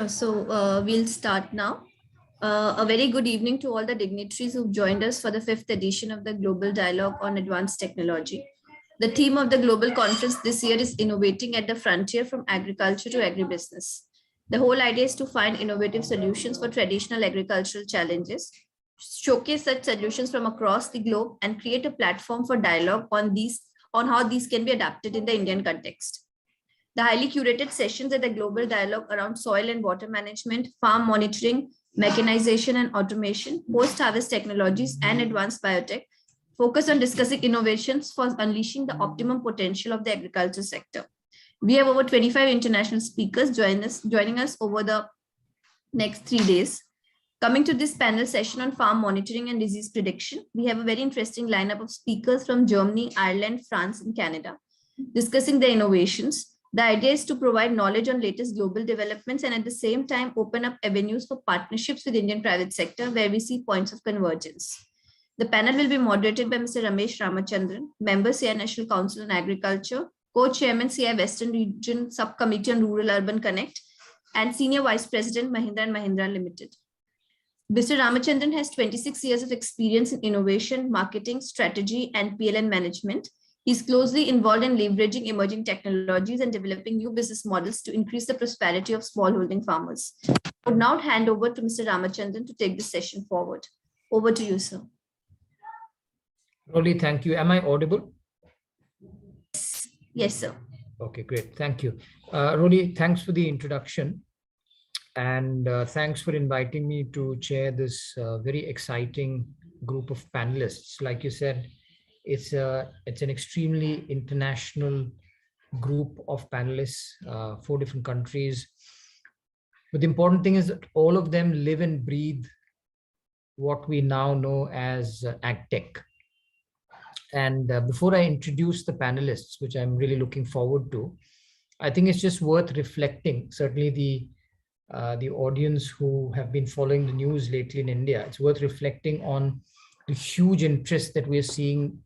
We'll start now. A very good evening to all the dignitaries who've joined us for the fifth edition of the Global Dialogue on Advanced Technology. The theme of the global conference this year is Innovating at the Frontier from Agriculture to Agribusiness. The whole idea is to find innovative solutions for traditional agricultural challenges, showcase such solutions from across the globe, and create a platform for dialogue on how these can be adapted in the Indian context. The highly curated sessions at the global dialogue around soil and water management, farm monitoring, mechanization and automation, post-harvest technologies, and advanced biotech focus on discussing innovations for unleashing the optimum potential of the agriculture sector. We have over 25 international speakers joining us over the next 3 days. Coming to this panel session on farm monitoring and disease prediction, we have a very interesting lineup of speakers from Germany, Ireland, France, and Canada, discussing the innovations. The idea is to provide knowledge on latest global developments and at the same time open up avenues for partnerships with Indian private sector where we see points of convergence. The panel will be moderated by Mr. Ramesh Ramachandran, member CI National Council on Agriculture, co-chairman CI Western Region Subcommittee on Rural Urban Connect, and senior vice president Mahindra & Mahindra Limited. Mr. Ramachandran has 26 years of experience in innovation, marketing, strategy, and PLN management. He's closely involved in leveraging emerging technologies and developing new business models to increase the prosperity of smallholding farmers. I would now hand over to Mr. Ramachandran to take this session forward. Over to you, sir. Rolly, thank you. Am I audible? Yes, sir. Okay, great. Thank you. Rolly, thanks for the introduction. And thanks for inviting me to chair this very exciting group of panelists. Like you said, it's an extremely international group of panelists, 4 different countries. But the important thing is that all of them live and breathe what we now know as AgTech. And before I introduce the panelists, which I'm really looking forward to, I think it's just worth reflecting, certainly the audience who have been following the news lately in India, it's worth reflecting on the huge interest that we're seeing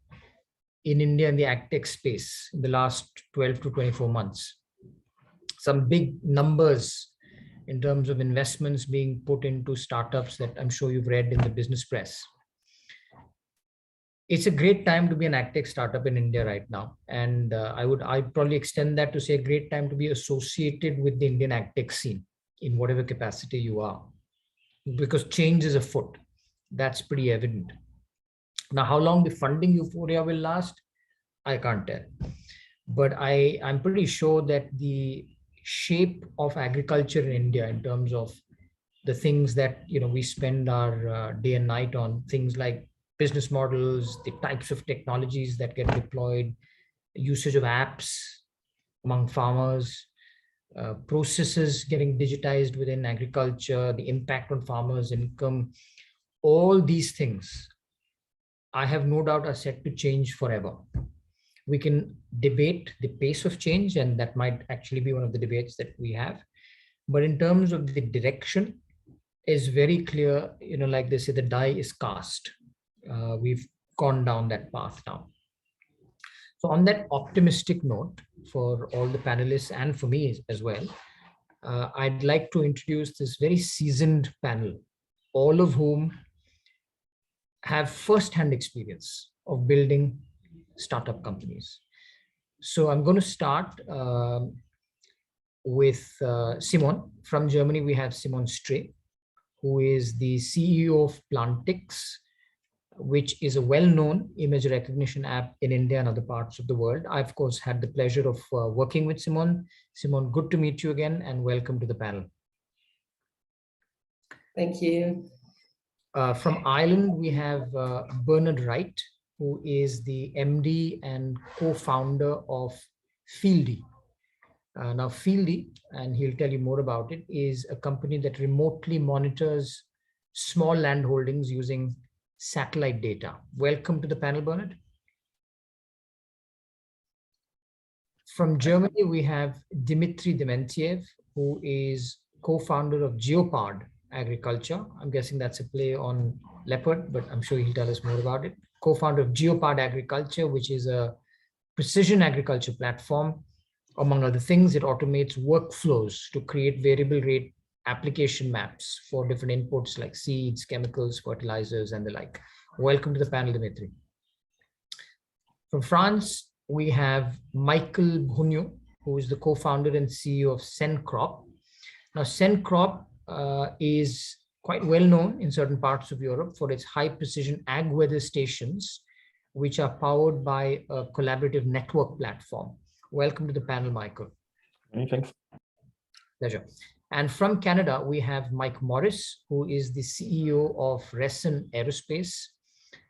in India in the AgTech space in the last 12 to 24 months. Some big numbers in terms of investments being put into startups that I'm sure you've read in the business press. It's a great time to be an AgTech startup in India right now. And I'd probably extend that to say a great time to be associated with the Indian AgTech scene in whatever capacity you are, because change is afoot. That's pretty evident. Now, how long the funding euphoria will last, I can't tell. But I'm pretty sure that the shape of agriculture in India, in terms of the things that we spend our day and night on, things like business models, the types of technologies that get deployed, usage of apps among farmers, processes getting digitized within agriculture, the impact on farmers' income, all these things, I have no doubt are set to change forever. We can debate the pace of change, and that might actually be one of the debates that we have. But in terms of the direction, is very clear, like they say, the die is cast. We've gone down that path now. So on that optimistic note, for all the panelists and for me as well, I'd like to introduce this very seasoned panel, all of whom have first-hand experience of building startup companies. So I'm going to start with Simon. From Germany, we have Simon Stray, who is the CEO of Plantix, which is a well-known image recognition app in India and other parts of the world. I, of course, had the pleasure of working with Simon. Simon, good to meet you again, and welcome to the panel. Thank you. From Ireland, we have Bernard Wright, who is the MD and co-founder of Fieldy. Now, Fieldy, and he'll tell you more about it, is a company that remotely monitors small land holdings using satellite data. Welcome to the panel, Bernard. From Germany, we have Dmitry Dementiev, who is co-founder of Geopard Agriculture. I'm guessing that's a play on leopard, but I'm sure he'll tell us more about it. Co-founder of Geopard Agriculture, which is a precision agriculture platform. Among other things, it automates workflows to create variable rate application maps for different inputs like seeds, chemicals, fertilizers, and the like. Welcome to the panel, Dimitri. From France, we have Michael Brugno, who is the co-founder and CEO of Sencrop. Now, Sencrop is quite well known in certain parts of Europe for its high precision ag weather stations, which are powered by a collaborative network platform. Welcome to the panel, Michael. Many thanks. Pleasure. And from Canada, we have Mike Morris, who is the CEO of Resin Aerospace.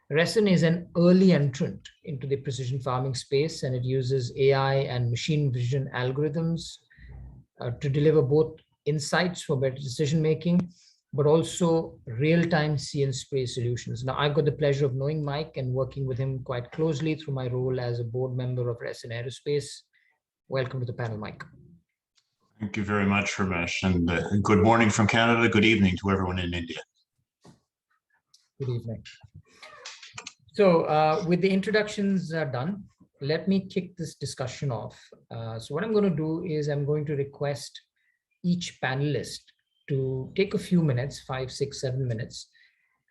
Resin is an early entrant into the precision farming space, and it uses AI and machine vision algorithms to deliver both insights for better decision making, but also real-time see and spray solutions. Now, I've got the pleasure of knowing Mike and working with him quite closely through my role as a board member of Resin Aerospace. Welcome to the panel, Mike. Thank you very much, Ramesh, and good morning from Canada. Good evening to everyone in India. Good evening. So with the introductions done, let me kick this discussion off. So what I'm going to do is I'm going to request each panelist to take a few minutes, 5, 6, 7 minutes,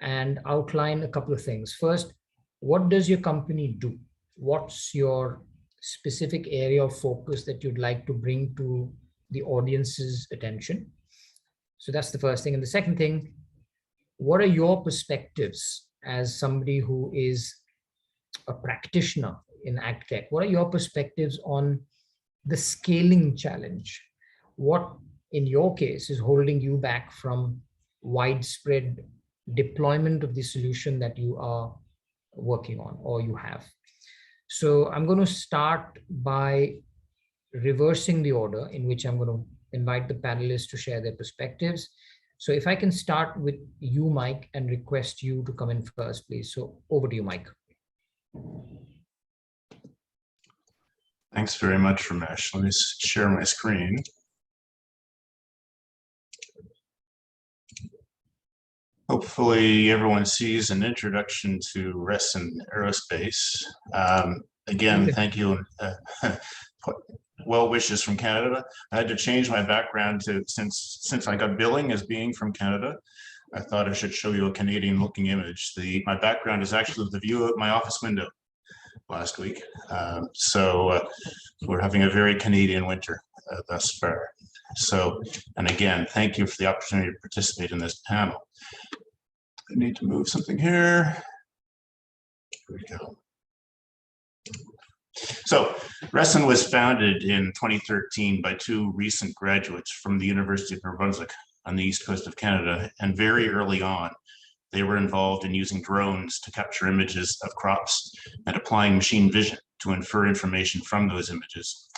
and outline a couple of things. First, what does your company do? What's your specific area of focus that you'd like to bring to the audience's attention? So that's the first thing. And the second thing, what are your perspectives as somebody who is a practitioner in AgTech? What are your perspectives on the scaling challenge? What, in your case, is holding you back from widespread deployment of the solution that you are working on or you have? So I'm going to start by reversing the order in which I'm going to invite the panelists to share their perspectives. So if I can start with you, Mike, and request you to come in first, please. So over to you, Mike. Thanks very much, Ramesh. Let me share my screen. Hopefully everyone sees an introduction to Resin Aerospace. Again, thank you. Well wishes from Canada. I had to change my background to since I got billing as being from Canada. I thought I should show you a Canadian looking image. My background is actually the view of my office window last week. So we're having a very Canadian winter thus far. So, and again, thank you for the opportunity to participate in this panel. I need to move something here. Here we go. So Resin was founded in 2013 by 2 recent graduates from the University of New Brunswick on the east coast of Canada. And very early on, they were involved in using drones to capture images of crops and applying machine vision to infer information from those images.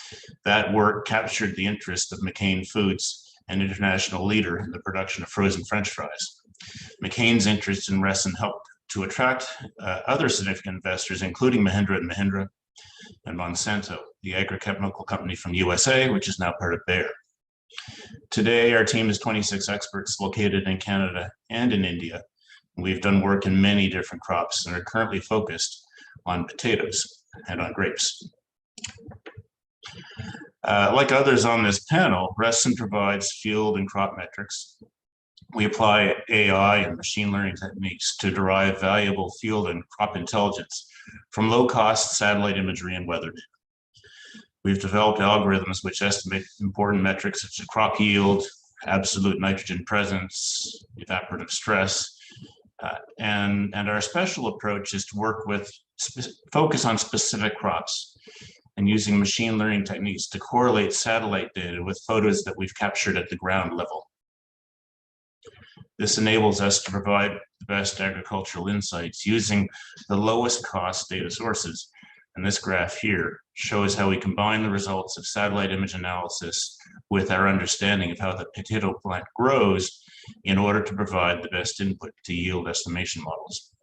That work captured the interest of McCain Foods, an international leader in the production of frozen French fries. McCain's interest in Resin helped to attract other significant investors, including Mahindra & Mahindra, and Monsanto, the agrochemical company from USA, which is now part of Bayer. Today, our team is 26 experts located in Canada and in India. We've done work in many different crops and are currently focused on potatoes and on grapes. Like others on this panel, Resin provides field and crop metrics. We apply AI and machine learning techniques to derive valuable field and crop intelligence from low-cost satellite imagery and weather data. We've developed algorithms which estimate important metrics such as crop yield, absolute nitrogen presence, evaporative stress, and our special approach is to work with, focus on specific crops and using machine learning techniques to correlate satellite data with photos that we've captured at the ground level. This enables us to provide the best agricultural insights using the lowest cost data sources. And this graph here shows how we combine the results of satellite image analysis with our understanding of how the potato plant grows in order to provide the best input to yield estimation models.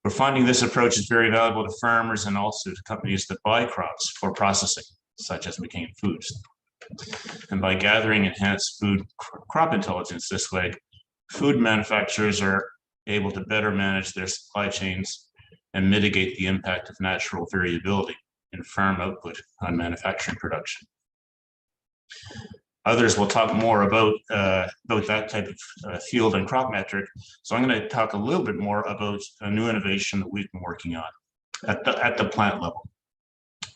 We're finding this approach is very valuable to farmers and also to companies that buy crops for processing, such as McCain Foods. And by gathering enhanced food crop intelligence this way, food manufacturers are able to better manage their supply chains and mitigate the impact of natural variability in farm output on manufacturing production. Others will talk more about that type of field and crop metric. So I'm going to talk a little bit more about a new innovation that we've been working on at the plant level.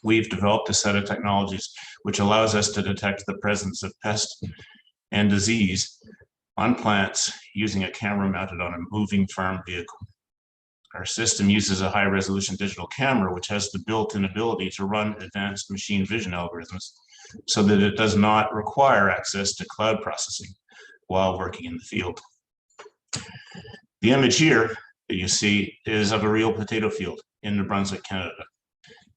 We've developed a set of technologies which allows us to detect the presence of pest and disease on plants using a camera mounted on a moving farm vehicle. Our system uses a high-resolution digital camera, which has the built-in ability to run advanced machine vision algorithms so that it does not require access to cloud processing while working in the field. The image here that you see is of a real potato field in New Brunswick, Canada.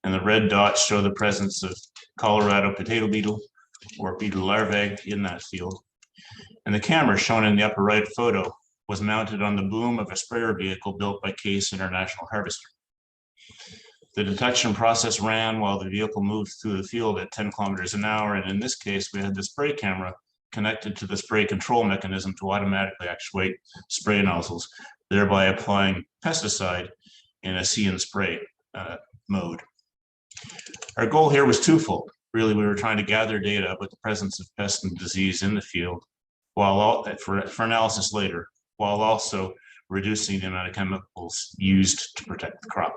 And the red dots show the presence of Colorado potato beetle or beetle larvae in that field. And the camera shown in the upper right photo was mounted on the boom of a sprayer vehicle built by Case International Harvester. The detection process ran while the vehicle moved through the field at 10 kilometers an hour. And in this case, we had the spray camera connected to the spray control mechanism to automatically actuate spray nozzles, thereby applying pesticide in a see and spray mode. Our goal here was twofold. Really, we were trying to gather data about the presence of pest and disease in the field for analysis later, while also reducing the amount of chemicals used to protect the crop.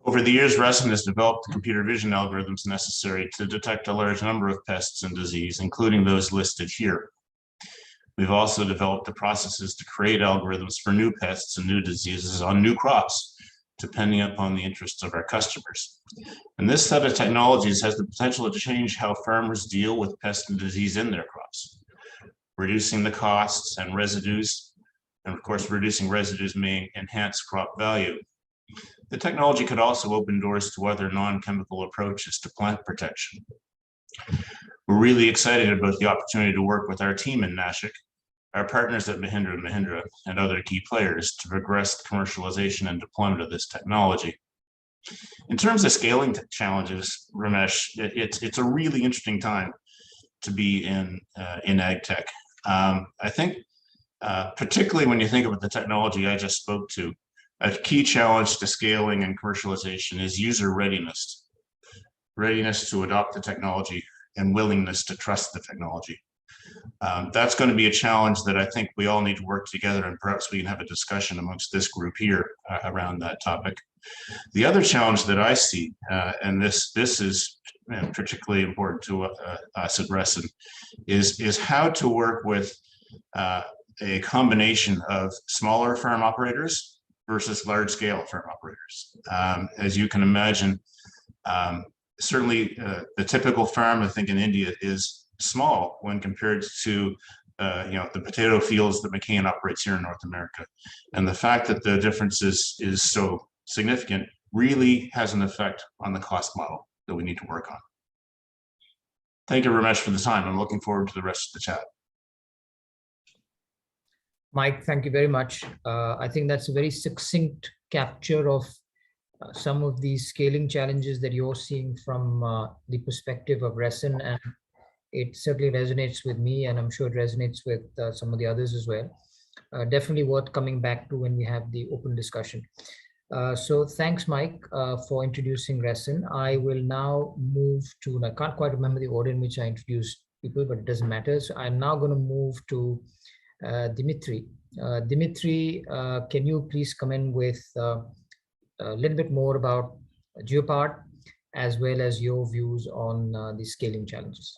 Over the years, Resson has developed the computer vision algorithms necessary to detect a large number of pests and disease, including those listed here. We've also developed the processes to create algorithms for new pests and new diseases on new crops, depending upon the interests of our customers. And this set of technologies has the potential to change how farmers deal with pest and disease in their crops, reducing the costs and residues. And of course, reducing residues may enhance crop value. The technology could also open doors to other non-chemical approaches to plant protection. We're really excited about the opportunity to work with our team in Nashik, our partners at Mahindra & Mahindra, and other key players to progress the commercialization and deployment of this technology. In terms of scaling challenges, Ramesh, it's a really interesting time to be in AgTech. I think, particularly when you think about the technology I just spoke to, a key challenge to scaling and commercialization is user readiness to adopt the technology and willingness to trust the technology. That's going to be a challenge that I think we all need to work together, and perhaps we can have a discussion amongst this group here around that topic. The other challenge that I see, and this is particularly important to us at Resson, is how to work with a combination of smaller farm operators versus large-scale farm operators. As you can imagine, certainly the typical farm, I think, in India is small when compared to the potato fields that McCain operates here in North America. And the fact that the difference is so significant really has an effect on the cost model that we need to work on. Thank you, Ramesh, for the time. I'm looking forward to the rest of the chat. Mike, thank you very much. I think that's a very succinct capture of some of these scaling challenges that you're seeing from the perspective of Resson, and it certainly resonates with me, and I'm sure it resonates with some of the others as well. Definitely worth coming back to when we have the open discussion. So thanks, Mike, for introducing Resson. I will now move to, and I can't quite remember the order in which I introduced people, but it doesn't matter. So I'm now going to move to Dimitri. Dimitri, can you please come in with a little bit more about Geopard, as well as your views on the scaling challenges?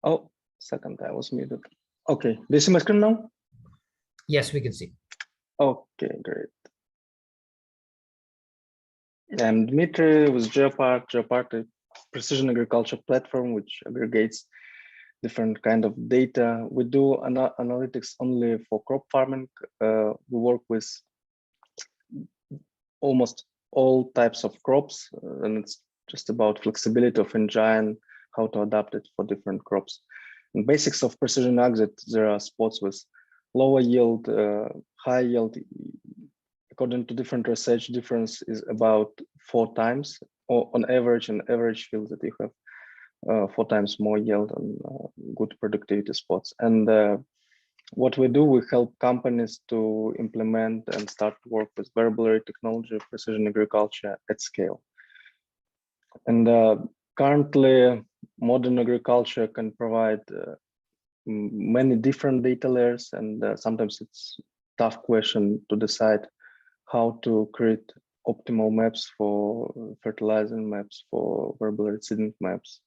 Oh, second, I was muted. Okay, do you see my screen now? Yes, we can see. Okay, great. I'm Dmitry with Geopard. Geopard is a precision agriculture platform which aggregates different kind of data. We do analytics only for crop farming. We work with almost all types of crops, and it's just about flexibility of engine, how to adapt it for different crops. And basics of precision ag, there are spots with lower yield, high yield. According to different research, difference is about 4 times or on average, an average field that you have 4 times more yield and good productivity spots. And what we do, we help companies to implement and start to work with wearable area technology, precision agriculture at scale. And currently, modern agriculture can provide many different data layers, and sometimes it's tough question to decide how to create optimal maps for fertilizer maps, for wearable area seeding maps,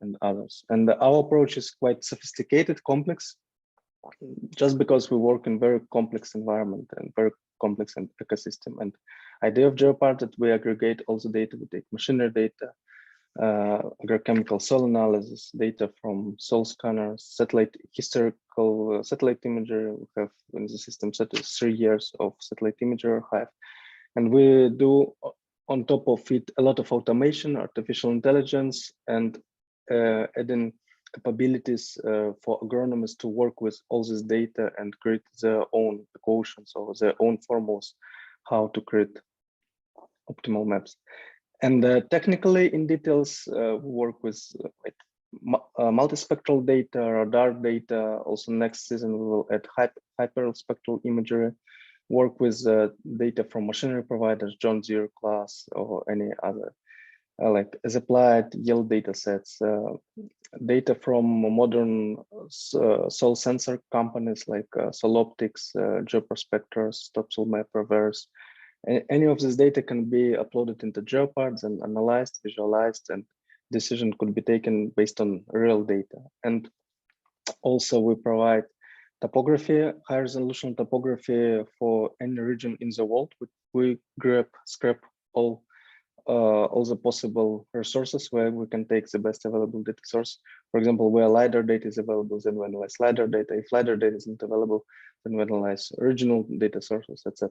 and others. And our approach is quite sophisticated, complex, just because we work in very complex environment and very complex ecosystem. And idea of Geopart that we aggregate all the data, we take machinery data, agrochemical soil analysis, data from soil scanners, satellite historical satellite imagery. We have in the system set 3 years of satellite imagery archive. And we do on top of it a lot of automation, artificial intelligence, and adding capabilities for agronomists to work with all this data and create their own equations or their own formulas, how to create optimal maps. And technically, in details, we work with multispectral data, radar data. Also, next season we will add hyperspectral imagery. Work with data from machinery providers, John Deere class, or any other, like as applied yield data sets, data from modern soil sensor companies like Soloptics, Geoprospectors, Topsoil Map, Reverse. Any of this data can be uploaded into Geopards and analyzed, visualized, and decision could be taken based on real data. And also we provide topography, high resolution topography for any region in the world. We scrap all the possible resources where we can take the best available data source. For example, where LiDAR data is available, then we analyze LiDAR data. If LiDAR data isn't available, then we analyze regional data sources, etc.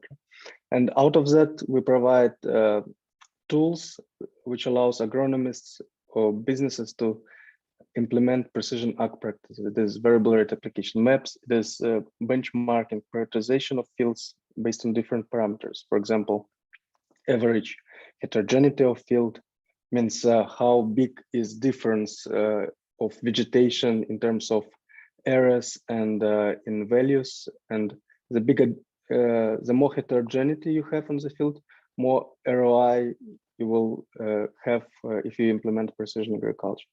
And out of that, we provide tools which allows agronomists or businesses to implement precision ag practices. It is variable rate application maps. It is benchmarking prioritization of fields based on different parameters. For example, average heterogeneity of field means how big is difference of vegetation in terms of areas and in values. And the bigger, the more heterogeneity you have on the field, more ROI you will have if you implement precision agriculture.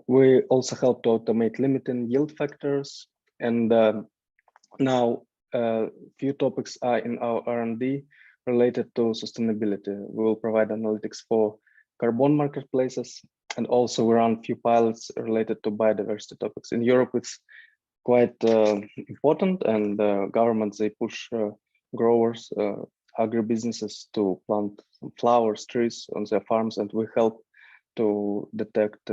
We also help to automate limiting yield factors. And now few topics are in our R&D related to sustainability. We will provide analytics for carbon marketplaces, and also we run few pilots related to biodiversity topics. In Europe, it's quite important, and governments, they push growers, agribusinesses to plant flowers, trees on their farms, and we help to detect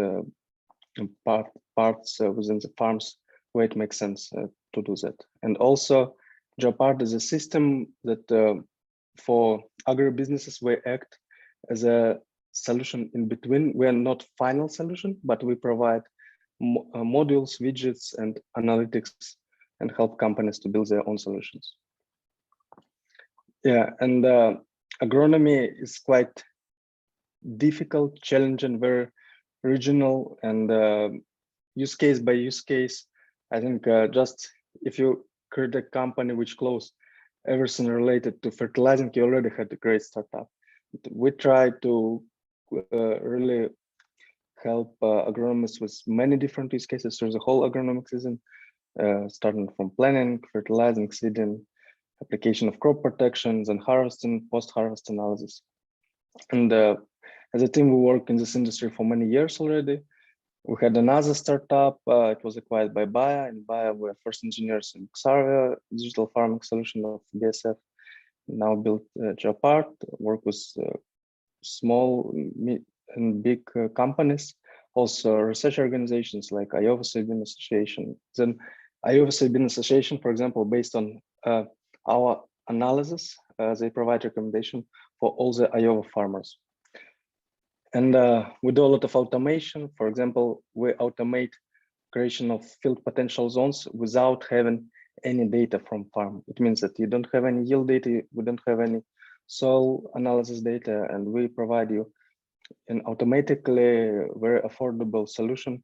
parts within the farms where it makes sense to do that. And also, Geopart is a system that for agribusinesses, we act as a solution in between. We are not final solution, but we provide modules, widgets, and analytics, and help companies to build their own solutions. Yeah, and agronomy is quite difficult, challenging, very regional, and use case by use case. I think just if you create a company which close everything related to fertilizing, you already had a great startup. We try to really help agronomists with many different use cases through the whole agronomic season, starting from planning, fertilizing, seeding, application of crop protections, and harvesting, post-harvest analysis. And as a team, we work in this industry for many years already. We had another startup, it was acquired by Bayer. In Bayer, we're first engineers in Xarvia, digital farming solution of BSF. Now built Geopart, work with small and big companies, also research organizations like Iowa Soybean Association. Then Iowa Soybean Association, for example, based on our analysis, they provide recommendation for all the Iowa farmers. And we do a lot of automation. For example, we automate creation of field potential zones without having any data from farm. It means that you don't have any yield data, we don't have any soil analysis data, and we provide you an automatically very affordable solution,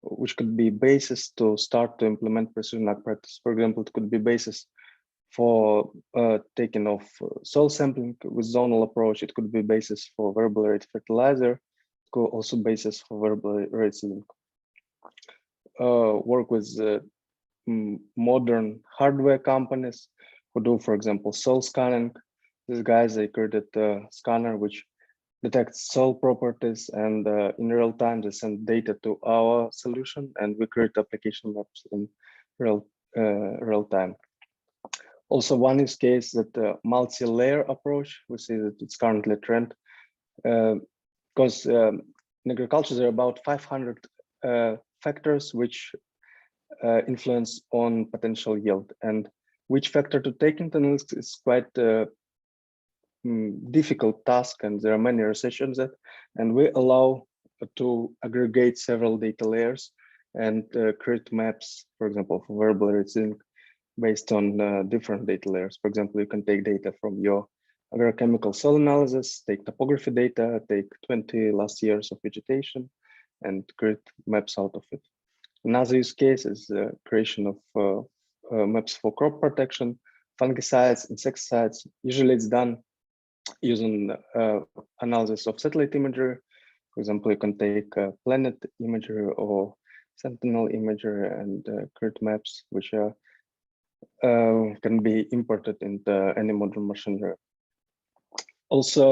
which could be basis to start to implement precision ag practice. For example, it could be basis for taking of soil sampling with zonal approach. It could be basis for variable rate fertilizer. It could also basis for variable rate seeding. Work with modern hardware companies who do, for example, soil scanning. These guys, they created a scanner which detects soil properties, and in real time they send data to our solution, and we create application maps in real time. Also, one use case that multi-layer approach, we see that it's currently a trend, because in agriculture there are about 500 factors which influence on potential yield, and which factor to take into account is quite difficult task, and there are many research on that, and we allow to aggregate several data layers and create maps, for example, for variable rate seeding based on different data layers. For example, you can take data from your agrochemical soil analysis, take topography data, take 20 last years of vegetation, and create maps out of it. Another use case is creation of maps for crop protection, fungicides, insecticides. Usually it's done using analysis of satellite imagery. For example, you can take planet imagery or sentinel imagery and create maps which are can be imported into any modern machinery. Also,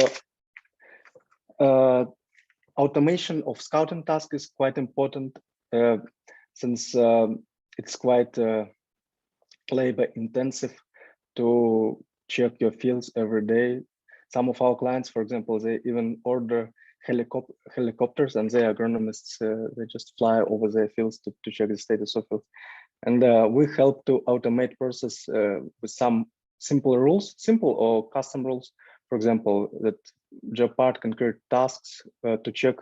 automation of scouting task is quite important, since it's quite labor intensive to check your fields every day. Some of our clients, for example, they even order helicopters, and they agronomists, they just fly over their fields to check the status of fields. And we help to automate process with some simple rules, simple or custom rules. For example, that job part can create tasks to check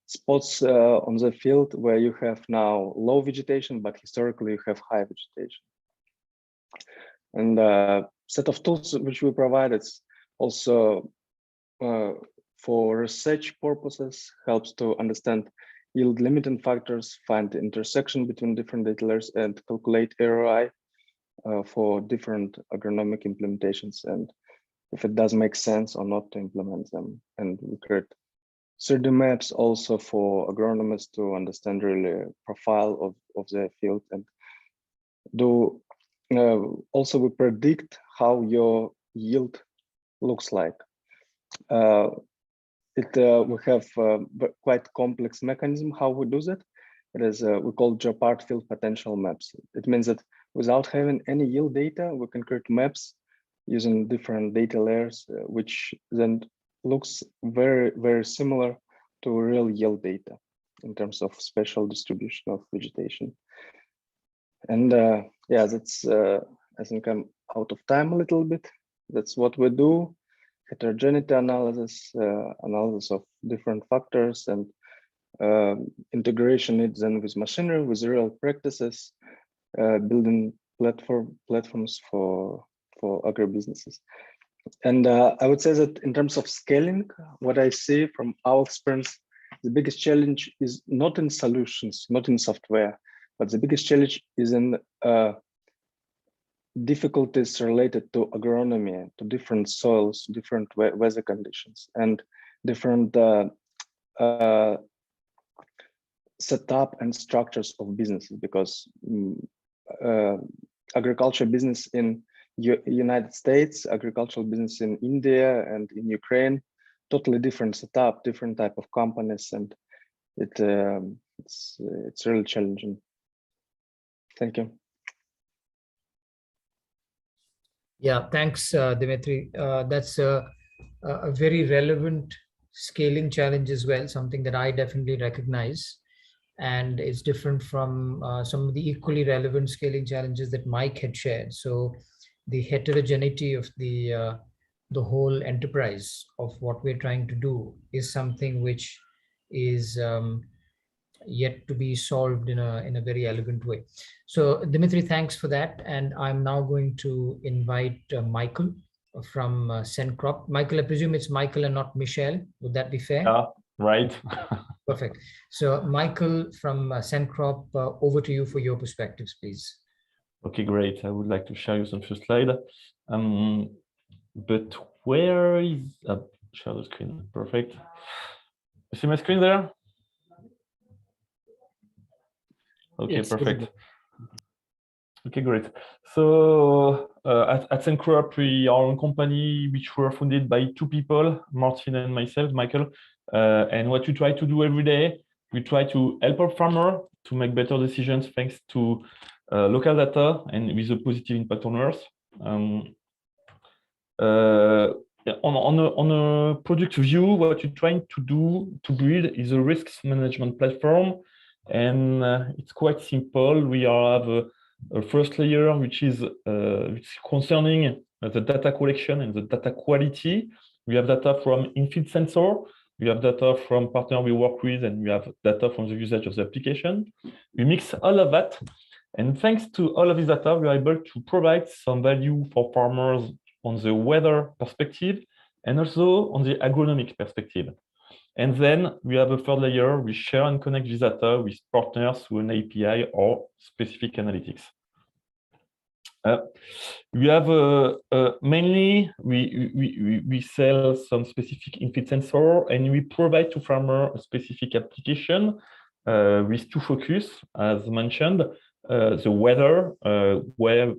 spots on the field where you have now low vegetation, but historically you have high vegetation. And set of tools which we provide, it's also for research purposes, helps to understand yield limiting factors, find the intersection between different data layers, and calculate ROI for different agronomic implementations, and if it does make sense or not to implement them. And we create 3D maps also for agronomists to understand really profile of their field, and do also we predict how your yield looks like. We have quite complex mechanism how we do that. It is we call Jeopard field potential maps. It means that without having any yield data, we can create maps using different data layers, which then looks very, very similar to real yield data in terms of spatial distribution of vegetation. And yeah, that's I think I'm out of time a little bit. That's what we do. Heterogeneity analysis, analysis of different factors, and integration it then with machinery, with real practices, building platforms for agribusinesses. And I would say that in terms of scaling, what I see from our experience, the biggest challenge is not in solutions, not in software, but the biggest challenge is in difficulties related to agronomy, to different soils, different weather conditions, and different setup and structures of businesses, because agriculture business in United States, agricultural business in India and in Ukraine, totally different setup, different type of companies, and it's really challenging. Thank you. Yeah, thanks, Dimitri. That's a very relevant scaling challenge as well, something that I definitely recognize. And it's different from some of the equally relevant scaling challenges that Mike had shared. So the heterogeneity of the whole enterprise of what we're trying to do is something which is yet to be solved in a very elegant way. So Dimitri, thanks for that. And I'm now going to invite Michael from Sencrop. Michael, I presume it's Michael and not Michelle. Would that be fair? Yeah, right. Perfect. So Michael from Sencrop, over to you for your perspectives, please. Okay, great. I would like to share you some few slides. But where is share the screen? Perfect. You see my screen there? Okay, Yes, perfect. Okay, great. So at Sencrop, we are a company which were founded by two people, Martin and myself, Michael. And what we try to do every day, we try to help our farmer to make better decisions thanks to local data and with a positive impact on Earth. On a product view, what you're trying to do to build is a risk management platform, and it's quite simple. We have a first layer which is concerning the data collection and the data quality. We have data from in-field sensor, we have data from partner we work with, and we have data from the usage of the application. We mix all of that, and thanks to all of this data, we are able to provide some value for farmers on the weather perspective and also on the agronomic perspective. And then we have a third layer. We share and connect this data with partners through an API or specific analytics. We have mainly we sell some specific in-field sensor, and we provide to farmer a specific application with two focus, as mentioned, the weather, where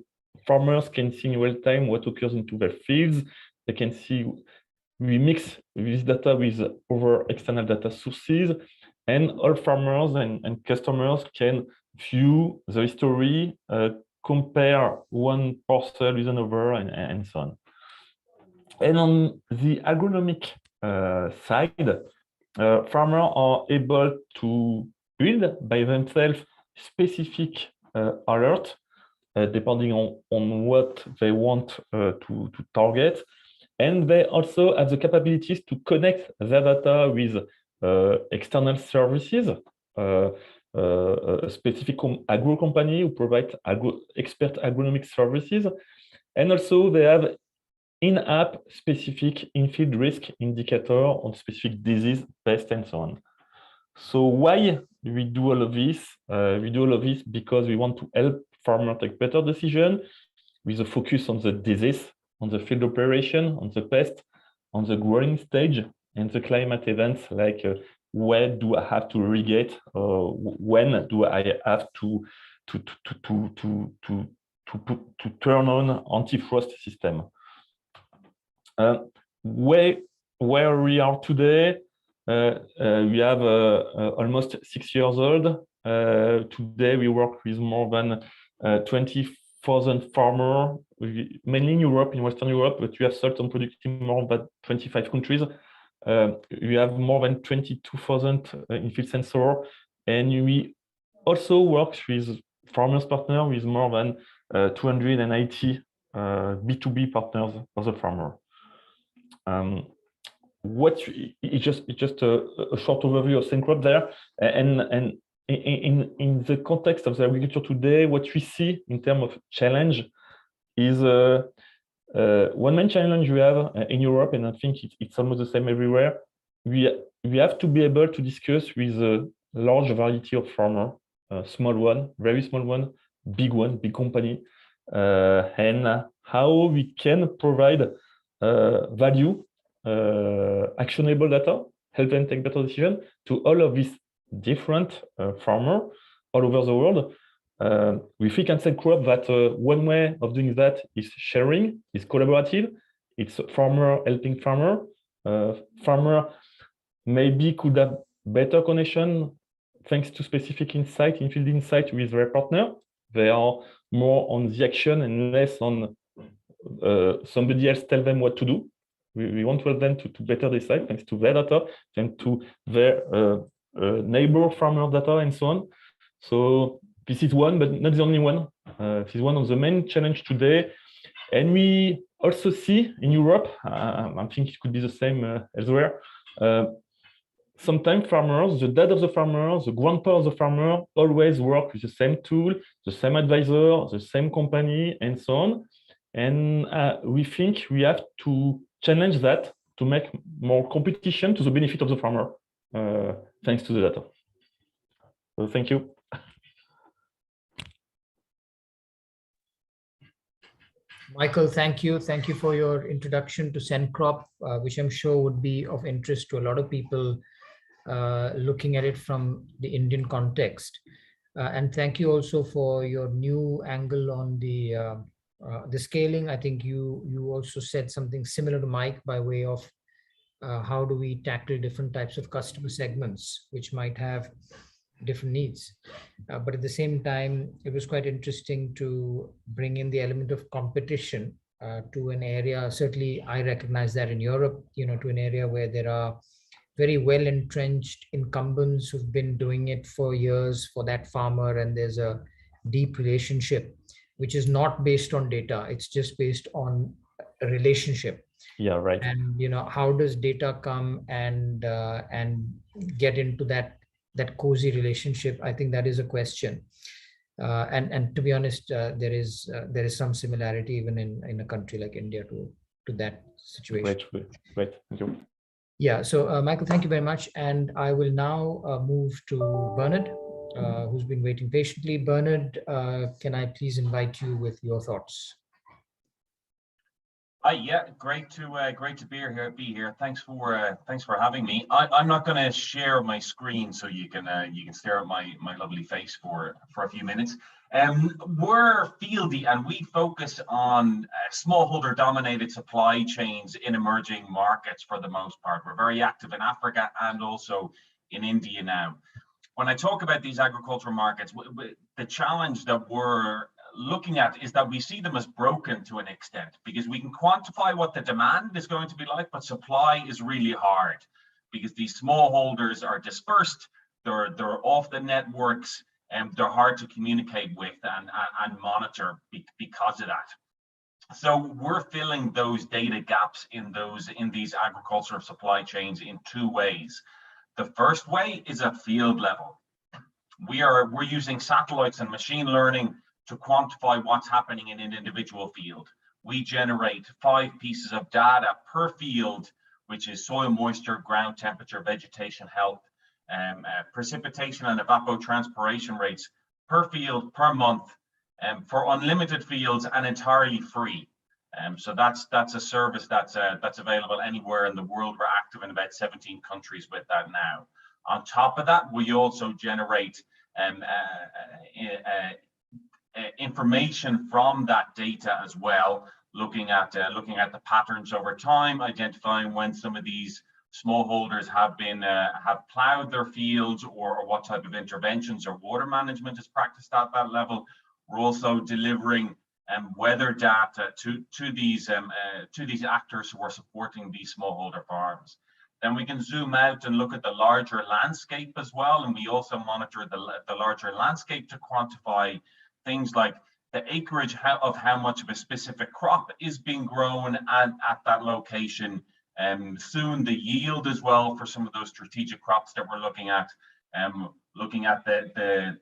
farmers can see in real time what occurs into their fields. They can see. We mix this data with other external data sources, and all farmers and customers can view the history, compare one parcel with another, and so on. And on the agronomic side, farmers are able to build by themselves specific alert, depending on what they want to target. And they also have the capabilities to connect their data with external services, a specific agro company who provide expert agronomic services. And also they have in-app specific in-field risk indicator on specific disease, pest, and so on. So why we do all of this? We do all of this because we want to help farmers take better decisions with a focus on the disease, on the field operation, on the pest, on the growing stage, and the climate events like where do I have to irrigate, when do I have to turn on anti-frost system. Where we are today, we have almost 6 years old. Today we work with more than 20,000 farmers, mainly in Europe, in Western Europe, but we have certain products in more than 25 countries. We have more than 22,000 in-field sensor, and we also work with farmers partners with more than 280 B2B partners for the farmer. It's just a short overview of Sencrop there, and in the context of the agriculture today, what we see in terms of challenge is one main challenge we have in Europe, and I think it's almost the same everywhere. We have to be able to discuss with a large variety of farmers, small one, very small one, big company, and how we can provide value, actionable data, help them take better decisions to all of these different farmers all over the world. We think at Sencrop that one way of doing that is sharing, is collaborative. It's farmer helping farmer. Farmer maybe could have better connection thanks to specific insight, in-field insight with their partner. They are more on the action and less on somebody else tell them what to do. We want to help them to better decide thanks to their data, and to their neighbor farmer data, and so on. So this is one, but not the only one. This is one of the main challenge today. And we also see in Europe, I think it could be the same elsewhere, sometimes farmers, the dad of the farmer, the grandpa of the farmer always work with the same tool, the same advisor, the same company, and so on. And we think we have to challenge that to make more competition to the benefit of the farmer, thanks to the data. So thank you. Michael, thank you. Thank you for your introduction to SendCrop, which I'm sure would be of interest to a lot of people looking at it from the Indian context. And thank you also for your new angle on the scaling. I think you also said something similar to Mike by way of how do we tackle different types of customer segments which might have different needs. But at the same time, it was quite interesting to bring in the element of competition to an area. Certainly, I recognize that in Europe, to an area where there are very well entrenched incumbents who've been doing it for years for that farmer, and there's a deep relationship, which is not based on data. It's just based on a relationship. Yeah, right. And how does data come and get into that cozy relationship? I think that is a question. And to be honest, there is some similarity even in a country like India to that situation. Great. Thank you. Yeah. So Michael, thank you very much. And I will now move to Bernard, who's been waiting patiently. Bernard, can I please invite you with your thoughts? Yeah, great to be here. Thanks for having me. I'm not going to share my screen so you can stare at my lovely face for a few minutes. We're Fieldy, and we focus on smallholder dominated supply chains in emerging markets for the most part. We're very active in Africa and also in India now. When I talk about these agricultural markets, the challenge that we're looking at is that we see them as broken to an extent, because we can quantify what the demand is going to be like, but supply is really hard because these smallholders are dispersed, they're off the networks, and they're hard to communicate with and monitor because of that. So we're filling those data gaps in these agricultural supply chains in two ways. The first way is at field level. We're using satellites and machine learning to quantify what's happening in an individual field. We generate 5 pieces of data per field, which is soil moisture, ground temperature, vegetation health, precipitation and evapotranspiration rates per field per month, for unlimited fields and entirely free. So that's a service that's available anywhere in the world. We're active in about 17 countries with that now. On top of that, we also generate information from that data as well, looking at the patterns over time, identifying when some of these smallholders have plowed their fields, or what type of interventions or water management is practiced at that level. We're also delivering weather data to these actors who are supporting these smallholder farms. Then we can zoom out and look at the larger landscape as well, and we also monitor the larger landscape to quantify things like the acreage of how much of a specific crop is being grown at that location, soon the yield as well for some of those strategic crops that we're looking at the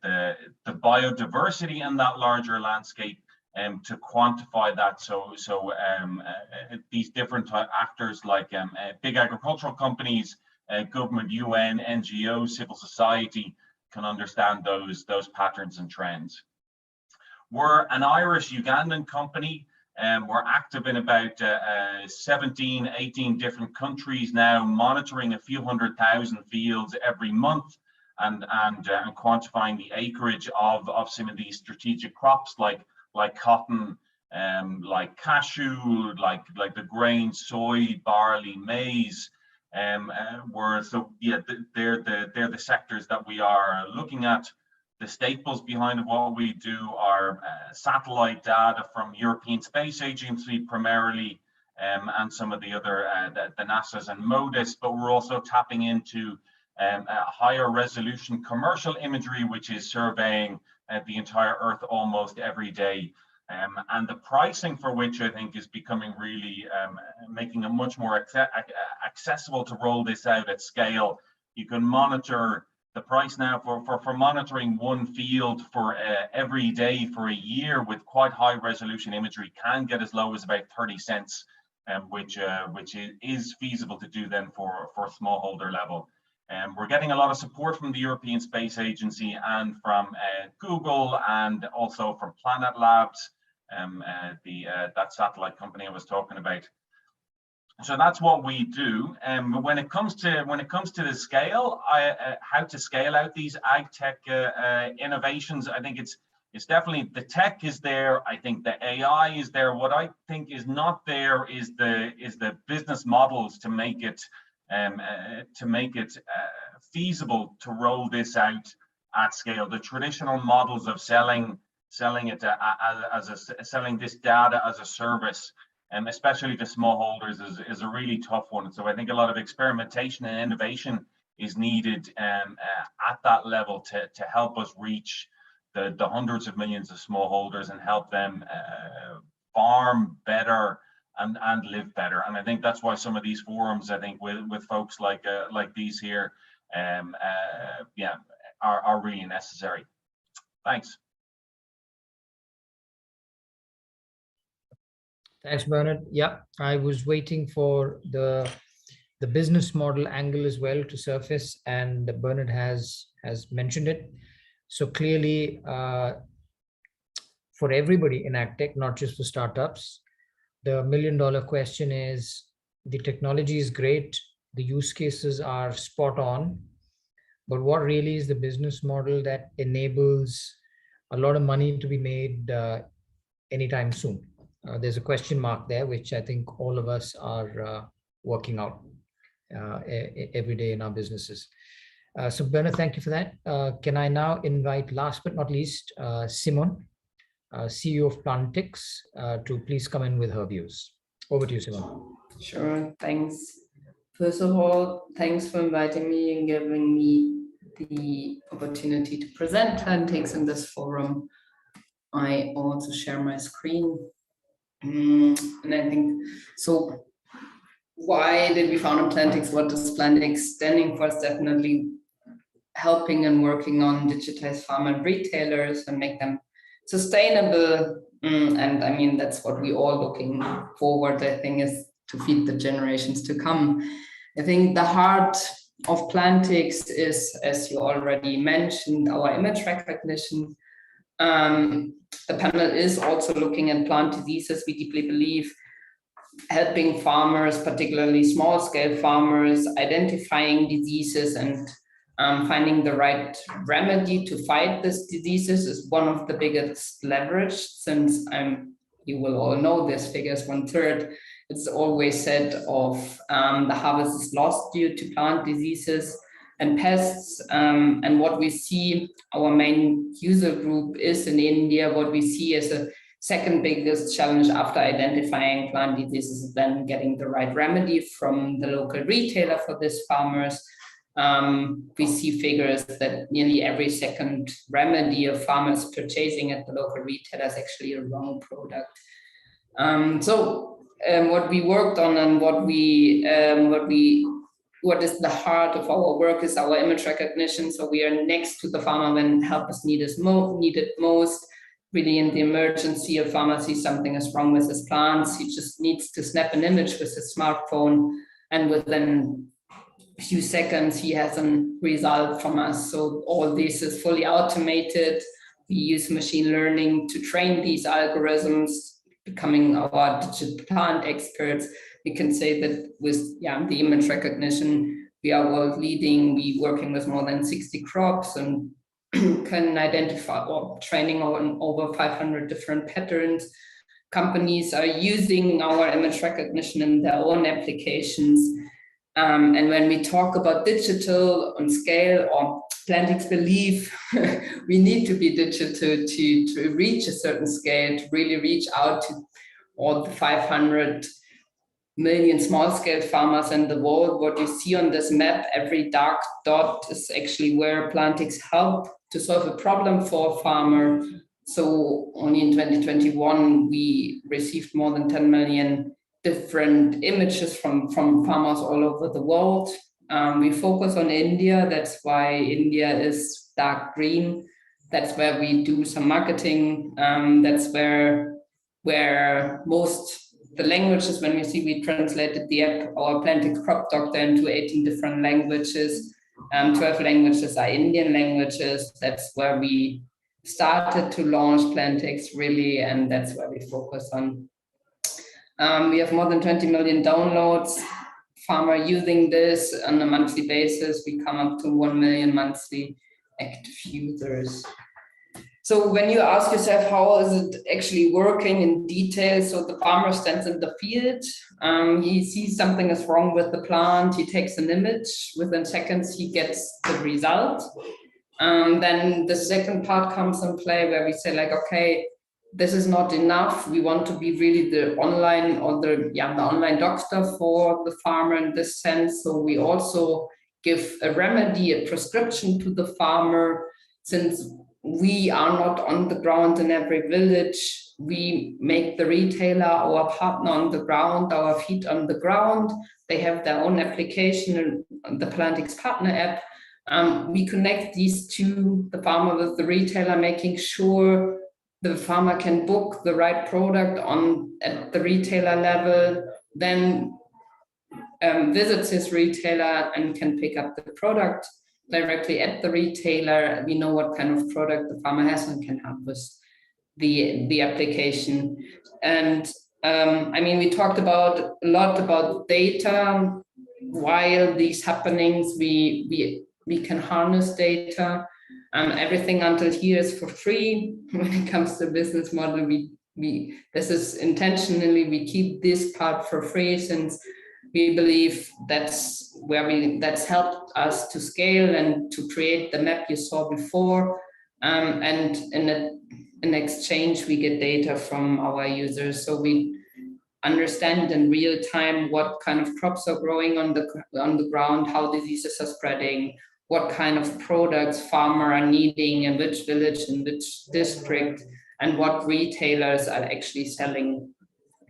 biodiversity in that larger landscape, to quantify that. So these different actors like big agricultural companies, government, UN, NGOs, civil society can understand those patterns and trends. We're an Irish-Ugandan company, and we're active in about 17, 18 different countries now, monitoring a few 100,000 fields every month, and quantifying the acreage of some of these strategic crops like cotton, like cashew, like the grains, soy, barley, maize. They're the sectors that we are looking at. The staples behind what we do are satellite data from European Space Agency primarily, and some of the other, the NASA's and MODIS, but we're also tapping into higher resolution commercial imagery, which is surveying the entire Earth almost every day. And the pricing for which I think is becoming really, making it much more accessible to roll this out at scale. You can monitor the price now for monitoring one field for every day for a year with quite high resolution imagery can get as low as about 30 cents, which is feasible to do then for smallholder level. We're getting a lot of support from the European Space Agency and from Google, and also from Planet Labs, that satellite company I was talking about. So that's what we do. When it comes to the scale, how to scale out these AgTech innovations, I think it's definitely, the tech is there. I think the AI is there. What I think is not there is the business models to make it feasible to roll this out at scale. The traditional models of selling it selling this data as a service, especially to smallholders, is a really tough one. So I think a lot of experimentation and innovation is needed at that level to help us reach the hundreds of millions of smallholders and help them farm better and live better. And I think that's why some of these forums, I think with folks like these here, are really necessary. Thanks. Thanks, Bernard. Yeah, I was waiting for the business model angle as well to surface, and Bernard has mentioned it. So clearly, for everybody in AgTech, not just for startups, the million-dollar question is, the technology is great, the use cases are spot on, but what really is the business model that enables a lot of money to be made anytime soon? There's a question mark there, which I think all of us are working out every day in our businesses. So Bernard, thank you for that. Can I now invite, last but not least, Simon, CEO of Plantix, to please come in with her views. Over to you, Simon. Sure, thanks. First of all, thanks for inviting me and giving me the opportunity to present Plantix in this forum. I also share my screen. And I think, so why did we found Plantix? What is Plantix standing for? It's definitely helping and working on digitized farm and retailers and make them sustainable. And I mean, that's what we all looking forward, I think, is to feed the generations to come. I think the heart of Plantix is, as you already mentioned, our image recognition. The panel is also looking at plant diseases. We deeply believe helping farmers, particularly small-scale farmers, identifying diseases and finding the right remedy to fight these diseases is one of the biggest leverage, since you will all know this figure is 1/3. It's always said of the harvest is lost due to plant diseases and pests. And what we see, our main user group is in India. What we see as a second biggest challenge after identifying plant diseases is then getting the right remedy from the local retailer for these farmers. We see figures that nearly every second remedy a farmer is purchasing at the local retailer is actually a wrong product. What we worked on and what is the heart of our work is our image recognition. So we are next to the farmer when help is needed most. Really, in the emergency, a farmer sees something is wrong with his plants. He just needs to snap an image with his smartphone, and within a few seconds, he has a result from us. So all this is fully automated. We use machine learning to train these algorithms, becoming our digital plant experts. We can say that with the image recognition, we are world leading. We working with more than 60 crops and can identify or training on over 500 different patterns. Companies are using our image recognition in their own applications. And when we talk about digital on scale, or Plantix believe we need to be digital to reach a certain scale, to really reach out to all the 500 million small-scale farmers in the world. What you see on this map, every dark dot is actually where Plantix help to solve a problem for a farmer. So only in 2021, we received more than 10 million different images from farmers all over the world. We focus on India. That's why India is dark green. That's where we do some marketing. That's where most the languages, when we see we translated the app, our Planted Crop Doctor, into 18 different languages. 12 languages are Indian languages. That's where we started to launch Plantex really, and that's where we focus on. We have more than 20 million downloads. Farmer using this on a monthly basis. We come up to 1 million monthly active users. So when you ask yourself, how is it actually working in detail? So the farmer stands in the field, he sees something is wrong with the plant, he takes an image, within seconds he gets the result. Then the second part comes in play where we say like, okay, this is not enough. We want to be really the online or the online doctor for the farmer in this sense. So we also give a remedy, a prescription to the farmer. Since we are not on the ground in every village, we make the retailer our partner on the ground, our feet on the ground. They have their own application, the Plantex Partner app. We connect these two, the farmer with the retailer, making sure the farmer can book the right product at the retailer level, then visits his retailer and can pick up the product directly at the retailer. We know what kind of product the farmer has and can help with the application. And I mean, we talked a lot about data. While these happenings, we can harness data. Everything until here is for free. When it comes to business model, this is intentionally, we keep this part for free, since we believe that's helped us to scale and to create the map you saw before. And in exchange, we get data from our users, so we understand in real time what kind of crops are growing on the ground, how diseases are spreading, what kind of products farmers are needing in which village, in which district, and what retailers are actually selling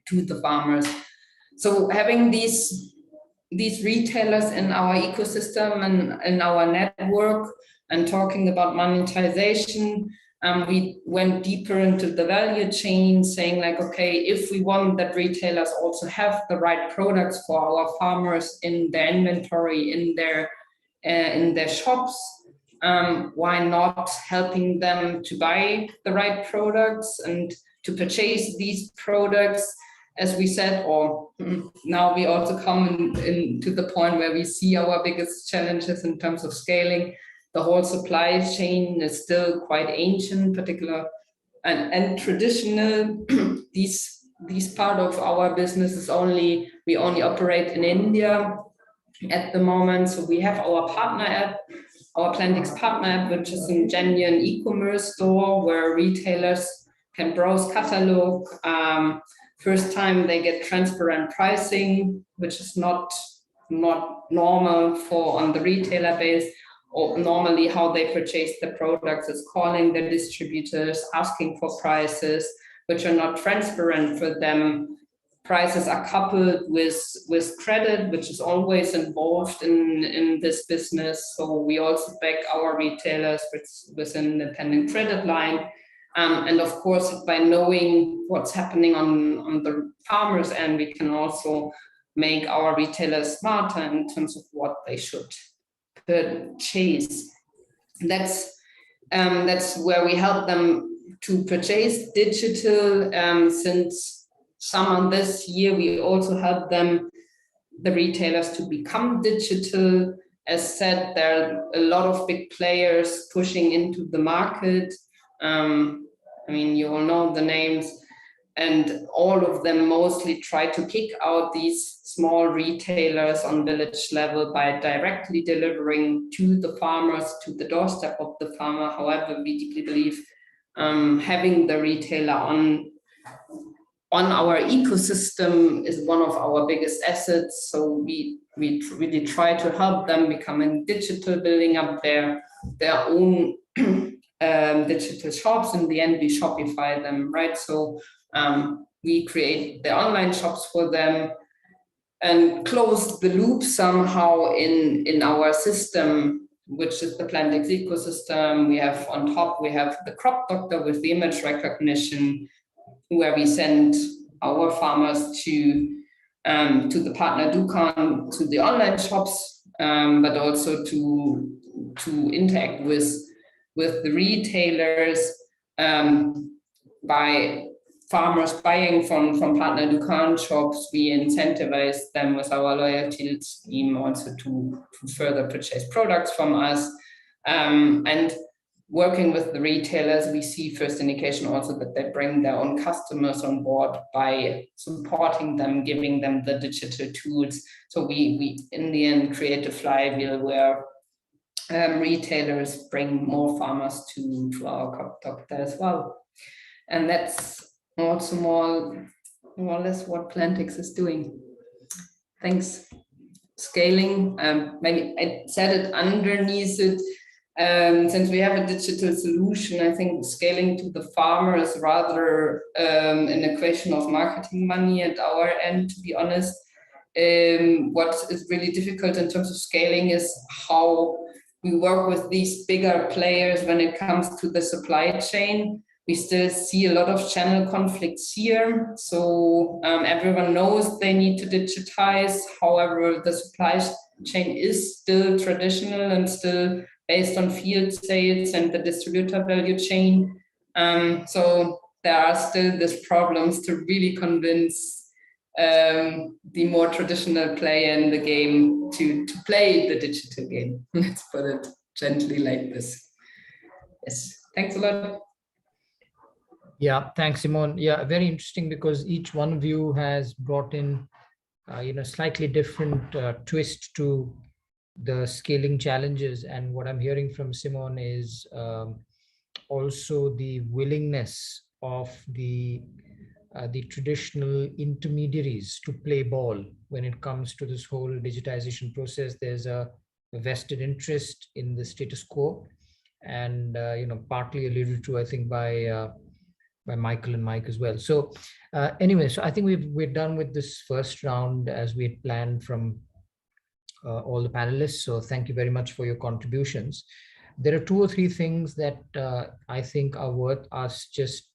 to the farmers. So having these retailers in our ecosystem and in our network, and talking about monetization, we went deeper into the value chain, saying like, okay, if we want that retailers also have the right products for our farmers in their inventory, in their shops, why not helping them to buy the right products and to purchase these products, as we said, or now we also come into the point where we see our biggest challenges in terms of scaling. The whole supply chain is still quite ancient, particular and traditional. These part of our business is we only operate in India at the moment. So we have our partner app, our Plantex Partner app, which is a genuine e-commerce store where retailers can browse catalog. First time they get transparent pricing, which is not normal on the retailer base, or normally how they purchase the products is calling their distributors, asking for prices, which are not transparent for them. Prices are coupled with credit, which is always involved in this business. So we also back our retailers with an independent credit line. And of course, by knowing what's happening on the farmers end, we can also make our retailers smarter in terms of what they should purchase. That's where we help them to purchase digital. Since summer this year, we also help them, the retailers, to become digital. As said, there are a lot of big players pushing into the market. I mean, you all know the names, and all of them mostly try to kick out these small retailers on village level by directly delivering to the farmers, to the doorstep of the farmer. However, we deeply believe having the retailer on our ecosystem is one of our biggest assets. So we really try to help them becoming digital, building up their own digital shops. In the end, we Shopify them, right? So we create the online shops for them. and closed the loop somehow in our system, which is the Plantix ecosystem. We have on top, we have the crop doctor with the image recognition, where we send our farmers to the partner Dukan, to the online shops, but also to interact with the retailers by farmers buying from partner Dukan shops. We incentivize them with our loyalty scheme also to further purchase products from us. And working with the retailers, we see first indication also that they bring their own customers on board by supporting them, giving them the digital tools. So we in the end create a flywheel where retailers bring more farmers to our crop doctor as well. And that's also more or less what Plantix is doing. Thanks. Scaling, maybe I said it underneath it, since we have a digital solution, I think scaling to the farmer is rather an equation of marketing money at our end, to be honest. What is really difficult in terms of scaling is how we work with these bigger players when it comes to the supply chain. We still see a lot of channel conflicts here. So everyone knows they need to digitize. However, the supply chain is still traditional and still based on field sales and the distributor value chain. So there are still these problems to really convince the more traditional player in the game to play the digital game. Let's put it gently like this. Yes, thanks a lot. Yeah, thanks, Simone. Yeah, very interesting, because each one of you has brought in, slightly different twist to the scaling challenges. And what I'm hearing from Simone is also the willingness of the traditional intermediaries to play ball when it comes to this whole digitization process. There's a vested interest in the status quo, and partly alluded to, I think, by Michael and Mike as well. So anyway, so I think we're done with this first round as we had planned from all the panelists. So thank you very much for your contributions. There are 2 or 3 things that I think are worth us just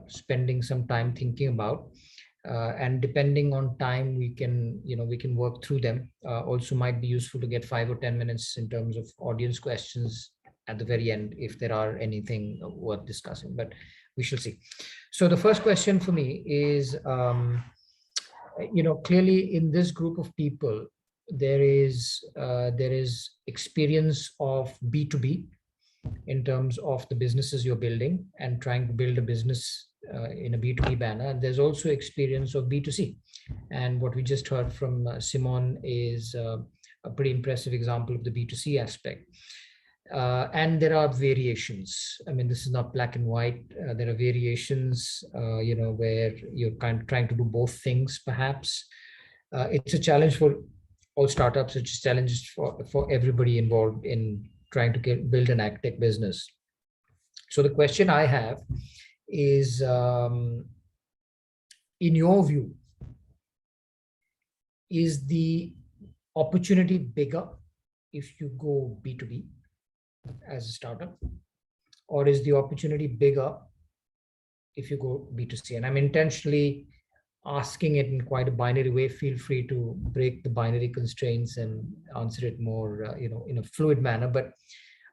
spending some time thinking about, and depending on time, we can work through them. Also might be useful to get 5 or 10 minutes in terms of audience questions at the very end, if there are anything worth discussing, but we shall see. So the first question for me is, clearly in this group of people, there is experience of B2B in terms of the businesses you're building and trying to build a business in a B2B banner. And there's also experience of B2C. And what we just heard from Simone is a pretty impressive example of the B2C aspect. And there are variations. I mean, this is not black and white. There are variations, where you're kind of trying to do both things, perhaps. It's a challenge for all startups. It's a challenge for everybody involved in trying to build an AgTech business. So the question I have is, in your view, is the opportunity bigger if you go B2B as a startup, or is the opportunity bigger if you go B2C? And I'm intentionally asking it in quite a binary way. Feel free to break the binary constraints and answer it more, in a fluid manner. But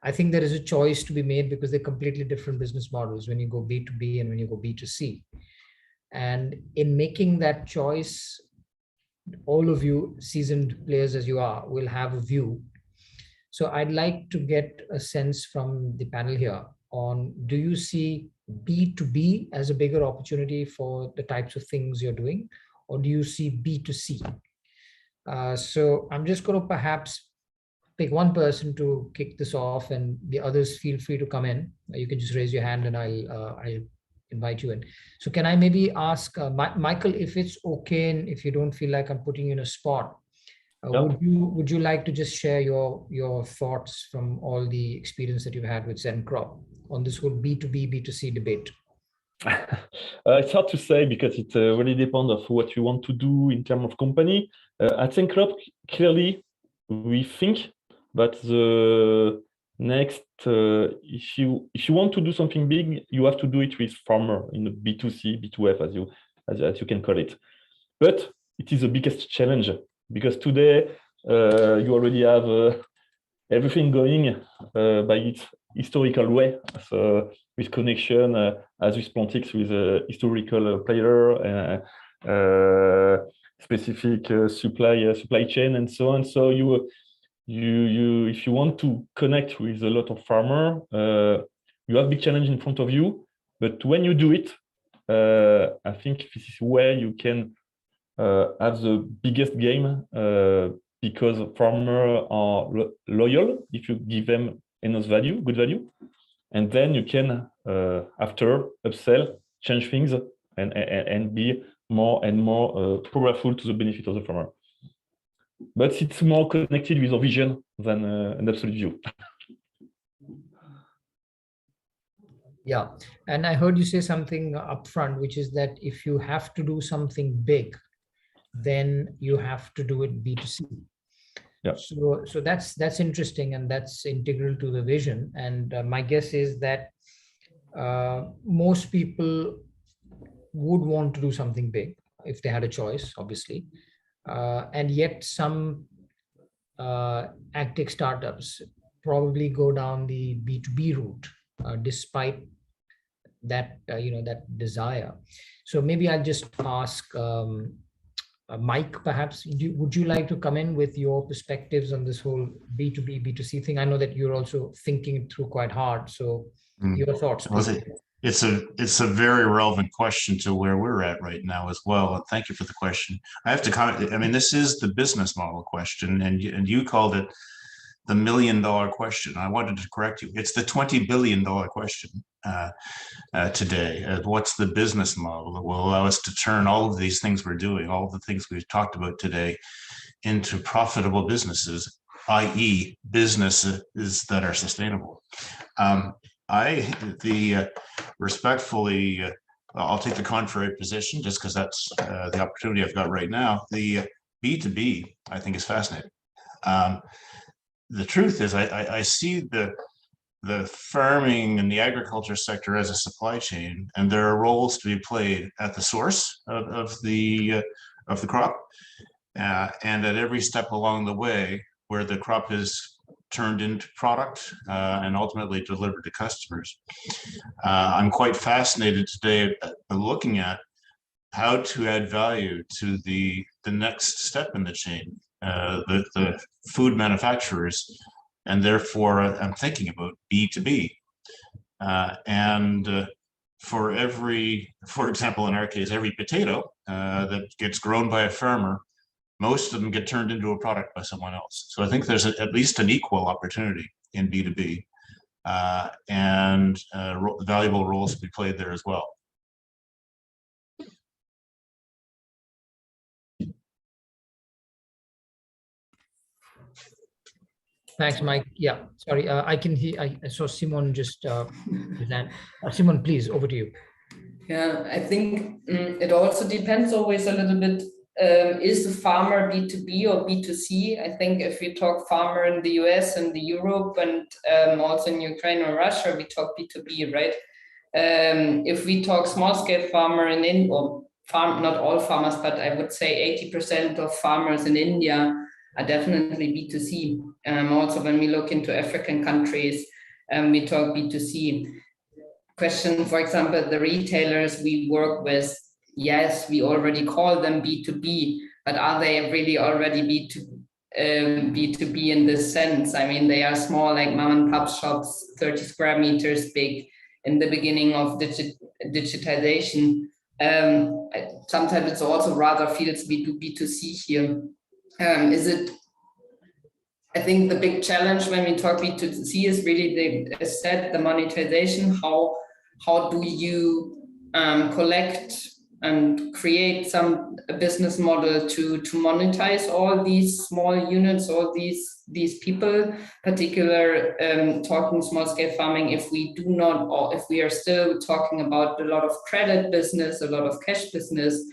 I think there is a choice to be made, because they're completely different business models when you go B2B and when you go B2C. And in making that choice, all of you seasoned players as you are will have a view. So I'd like to get a sense from the panel here on, do you see B2B as a bigger opportunity for the types of things you're doing, or do you see B2C? So I'm just going to perhaps pick one person to kick this off, and the others feel free to come in. You can just raise your hand and I'll invite you in. So can I maybe ask Michael, if it's okay, and if you don't feel like I'm putting you in a spot, would you like to just share your thoughts from all the experience that you've had with Zen Crop on this whole B2B, B2C debate? It's hard to say because it really depends on what you want to do in terms of company. At Club, clearly, we think that the next, if you want to do something big, you have to do it with farmer in the B2C, B2F, as you can call it. But it is the biggest challenge because today you already have everything going by its historical way. So with connection, as with Plantix, with a historical player, specific supply chain, and so on. So you if you want to connect with a lot of farmer, you have big challenge in front of you. But when you do it, I think this is where you can have the biggest game because farmers are loyal if you give them enough value, good value, and then you can after upsell, change things, and be more and more powerful to the benefit of the farmer. But it's more connected with a vision than an absolute view. Yeah, and I heard you say something upfront, which is that if you have to do something big, then you have to do it B2C. Yeah. So that's interesting, and that's integral to the vision. And my guess is that most people would want to do something big if they had a choice, obviously. And yet some AgTech startups probably go down the B2B route, despite that that desire. So maybe I'll just ask Mike, perhaps would you like to come in with your perspectives on this whole B2B B2C thing? I know that you're also thinking it through quite hard, so your thoughts, please. It's a very relevant question to where we're at right now as well. And thank you for the question. I have to comment. I mean, this is the business model question, and you called it the $1 million question. I wanted to correct you. It's the $20 billion question today. What's the business model that will allow us to turn all of these things we're doing, all of the things we've talked about today, into profitable businesses, i.e. businesses that are sustainable? Respectfully, I'll take the contrary position just because that's the opportunity I've got right now. The B2B, I think, is fascinating. The truth is, I see the farming and the agriculture sector as a supply chain, and there are roles to be played at the source of the crop, and at every step along the way where the crop is turned into product and ultimately delivered to customers. I'm quite fascinated today looking at how to add value to the next step in the chain, the food manufacturers, and therefore I'm thinking about B2B. For example, in our case, every potato that gets grown by a farmer, most of them get turned into a product by someone else. So I think there's at least an equal opportunity in B2B and valuable roles to be played there as well. Thanks, Mike. Yeah, sorry, I can hear. I saw Simon just Simon, please, over to you. Yeah, I think it also depends always a little bit. Is the farmer B2B or B2C? I think if we talk farmer in the US and the Europe and also in Ukraine or Russia, we talk B2B, right? If we talk small scale farmer in India, or not all farmers, but I would say 80% of farmers in India are definitely B2C. Also, when we look into African countries, we talk B2C. Question, for example, the retailers we work with, yes, we already call them B2B, but are they really already B2B in this sense? I mean, they are small, like mom and pop shops, 30 square meters big in the beginning of digitization. Sometimes it's also rather feels B2C here. I think the big challenge when we talk B2C is really the monetization. How do you collect and create a business model to monetize all these small units, all these people, particular talking small scale farming. If we do not, or if we are still talking about a lot of credit business, a lot of cash business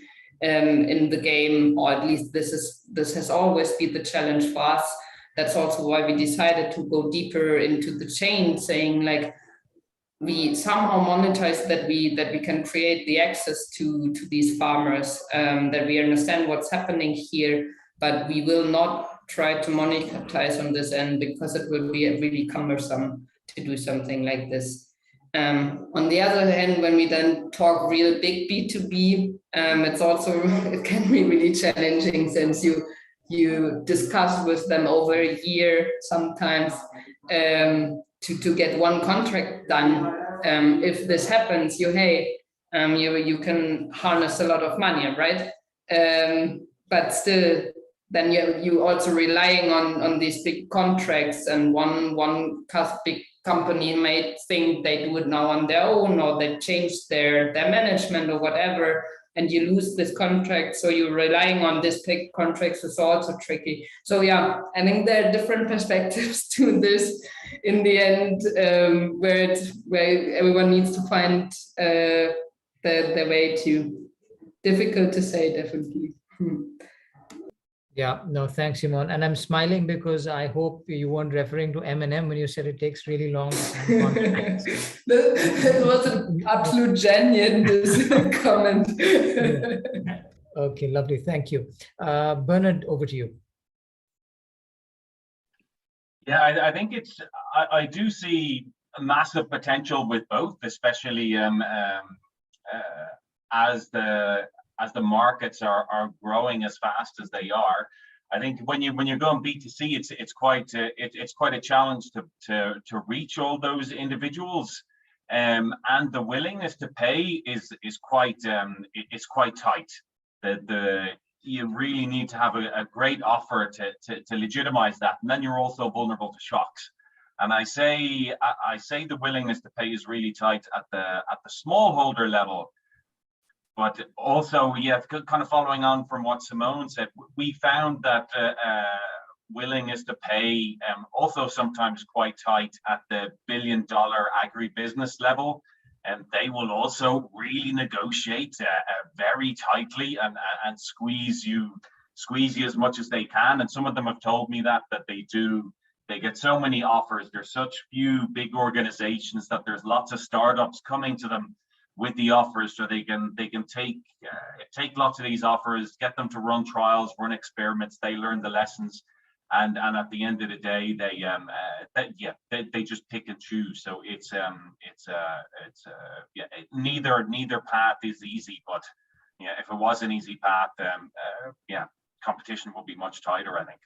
in the game, or at least this has always been the challenge for us. That's also why we decided to go deeper into the chain, saying like, we somehow monetize that we can create the access to these farmers, that we understand what's happening here, but we will not try to monetize on this end because it will be really cumbersome to do something like this. On the other hand, when we then talk real big B2B, it can be really challenging, since you discuss with them over a year sometimes, to get one contract done. If this happens, you can harness a lot of money, right? But still, then you also relying on these big contracts, and one big company may think they do it now on their own, or they change their management or whatever, and you lose this contract. So you're relying on this big contracts is also tricky. So yeah, I think there are different perspectives to this in the end, where everyone needs to find the way to. Difficult to say, definitely. Yeah, no, thanks, Simone. And I'm smiling because I hope you weren't referring to M&M when you said it takes really long to sign contracts. That was an absolute genuine comment. Okay, lovely. Thank you. Bernard, over to you. Yeah, I think I do see a massive potential with both, especially as the markets are growing as fast as they are. I think when you're going B2C, it's quite a challenge to reach all those individuals, and the willingness to pay is quite tight. You really need to have a great offer to legitimize that, and then you're also vulnerable to shocks. And I say the willingness to pay is really tight at the smallholder level. But also, yeah, kind of following on from what Simone said, we found that willingness to pay also sometimes quite tight at the billion-dollar agribusiness level, and they will also really negotiate very tightly and squeeze you as much as they can. And some of them have told me that they do. They get so many offers. There's such few big organizations that there's lots of startups coming to them with the offers, so they can take lots of these offers, get them to run trials, run experiments. They learn the lessons, and at the end of the day, they just pick and choose. So neither path is easy, but yeah, if it was an easy path, competition would be much tighter, I think.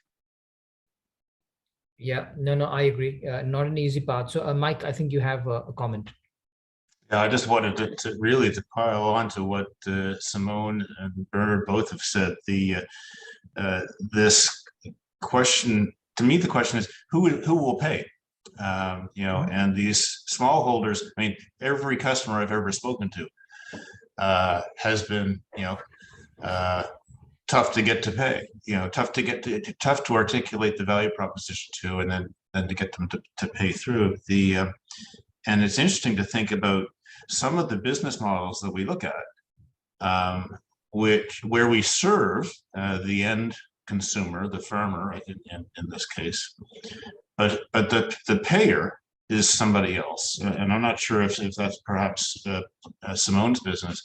Yeah, no, I agree. Not an easy path. So, Mike, I think you have a comment. Yeah, I just wanted to really pile on to what Simone and Bernard both have said. This question, to me, the question is who will pay? And these smallholders. I mean, every customer I've ever spoken to has been, tough to get to pay. Tough to articulate the value proposition to, and then to get them to pay through the. And it's interesting to think about some of the business models that we look at, where we serve the end consumer, the farmer in this case, but the payer is somebody else, and I'm not sure if that's perhaps Simone's business.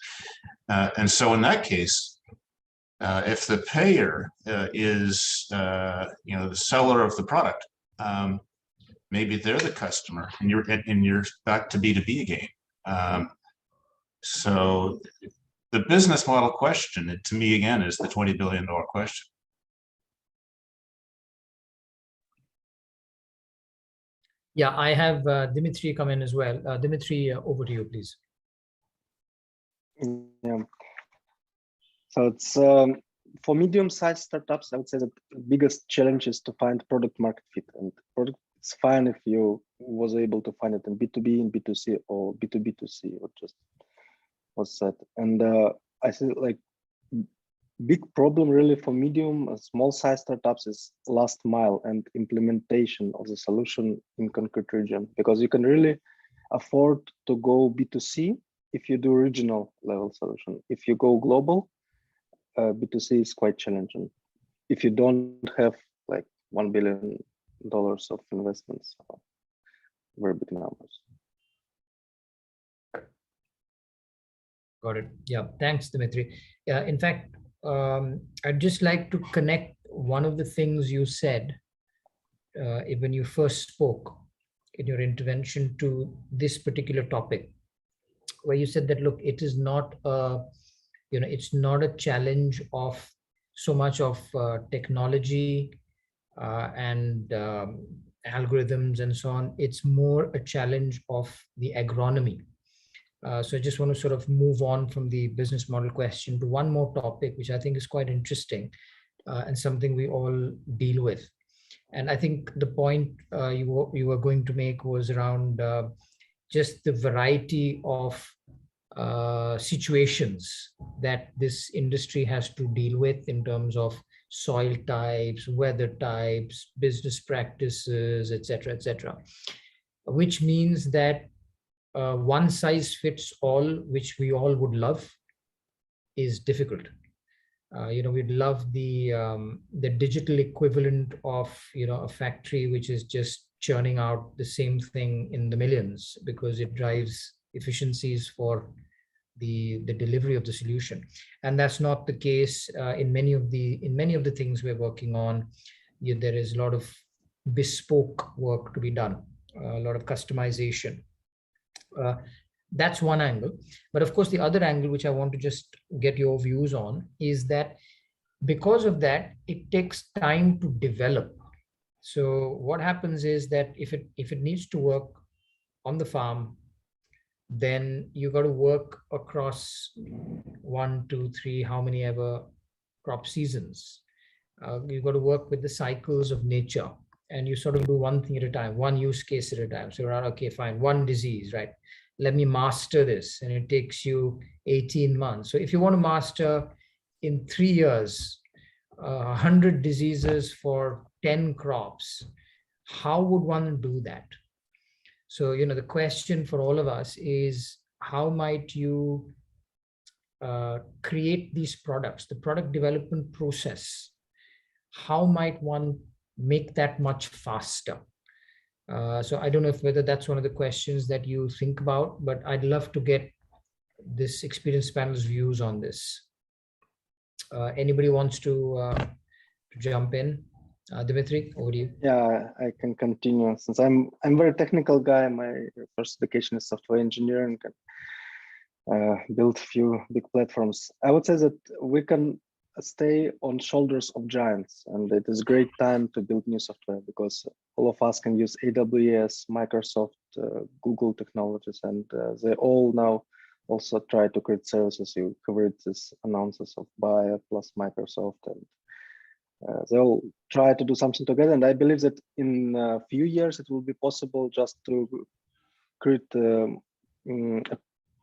And so in that case, if the payer is the seller of the product, maybe they're the customer, and you're back to B2B again. So the business model question, to me, again, is the $20 billion question. Yeah, I have Dimitri come in as well. Dimitri, over to you, please. Yeah. So it's for medium-sized startups, I would say that the biggest challenge is to find product market fit. And it's fine if you was able to find it in B2B, in B2C, or B2B2C, or just what's that. And I see like big problem really for medium small size startups is last mile and implementation of the solution in concrete region, because you can really afford to go B2C if you do regional level solution. If you go global, B2C is quite challenging if you don't have like $1 billion of investments, very big numbers. Got it. Yeah, thanks, Dimitri. In fact, I'd just like to connect one of the things you said when you first spoke in your intervention to this particular topic, where you said that, look, it is not a, it's not a challenge of so much of technology and algorithms and so on. It's more a challenge of the agronomy. So I just want to sort of move on from the business model question to one more topic, which I think is quite interesting and something we all deal with. And I think the point you were going to make was around just the variety of situations that this industry has to deal with in terms of soil types, weather types, business practices, etc., which means that one size fits all, which we all would love, is difficult. We'd love the digital equivalent of a factory which is just churning out the same thing in the millions because it drives efficiencies for the delivery of the solution. And that's not the case in many of the things we're working on. There is a lot of bespoke work to be done, a lot of customization. That's one angle. But of course, the other angle, which I want to just get your views on, is that because of that, it takes time to develop. So what happens is that if it needs to work on the farm, then you got to work across 1, 2, 3, how many ever crop seasons. You've got to work with the cycles of nature, and you sort of do one thing at a time, one use case at a time. So you're like, okay, fine, one disease, right? Let me master this, and it takes you 18 months. So if you want to master in 3 years 100 diseases for 10 crops, how would one do that? So the question for all of us is, how might you create these products, the product development process? How might one make that much faster? So I don't know whether that's one of the questions that you think about, but I'd love to get this experienced panel's views on this. Anybody wants to jump in? Dimitri, over to you. Yeah, I can continue since I'm a very technical guy. My first education is software engineering. Built a few big platforms. I would say that we can stay on shoulders of giants, and it is a great time to build new software because all of us can use AWS, Microsoft, Google technologies, and they all now also try to create services. You covered this announcements of Bayer plus Microsoft, and they all try to do something together. And I believe that in a few years it will be possible just to create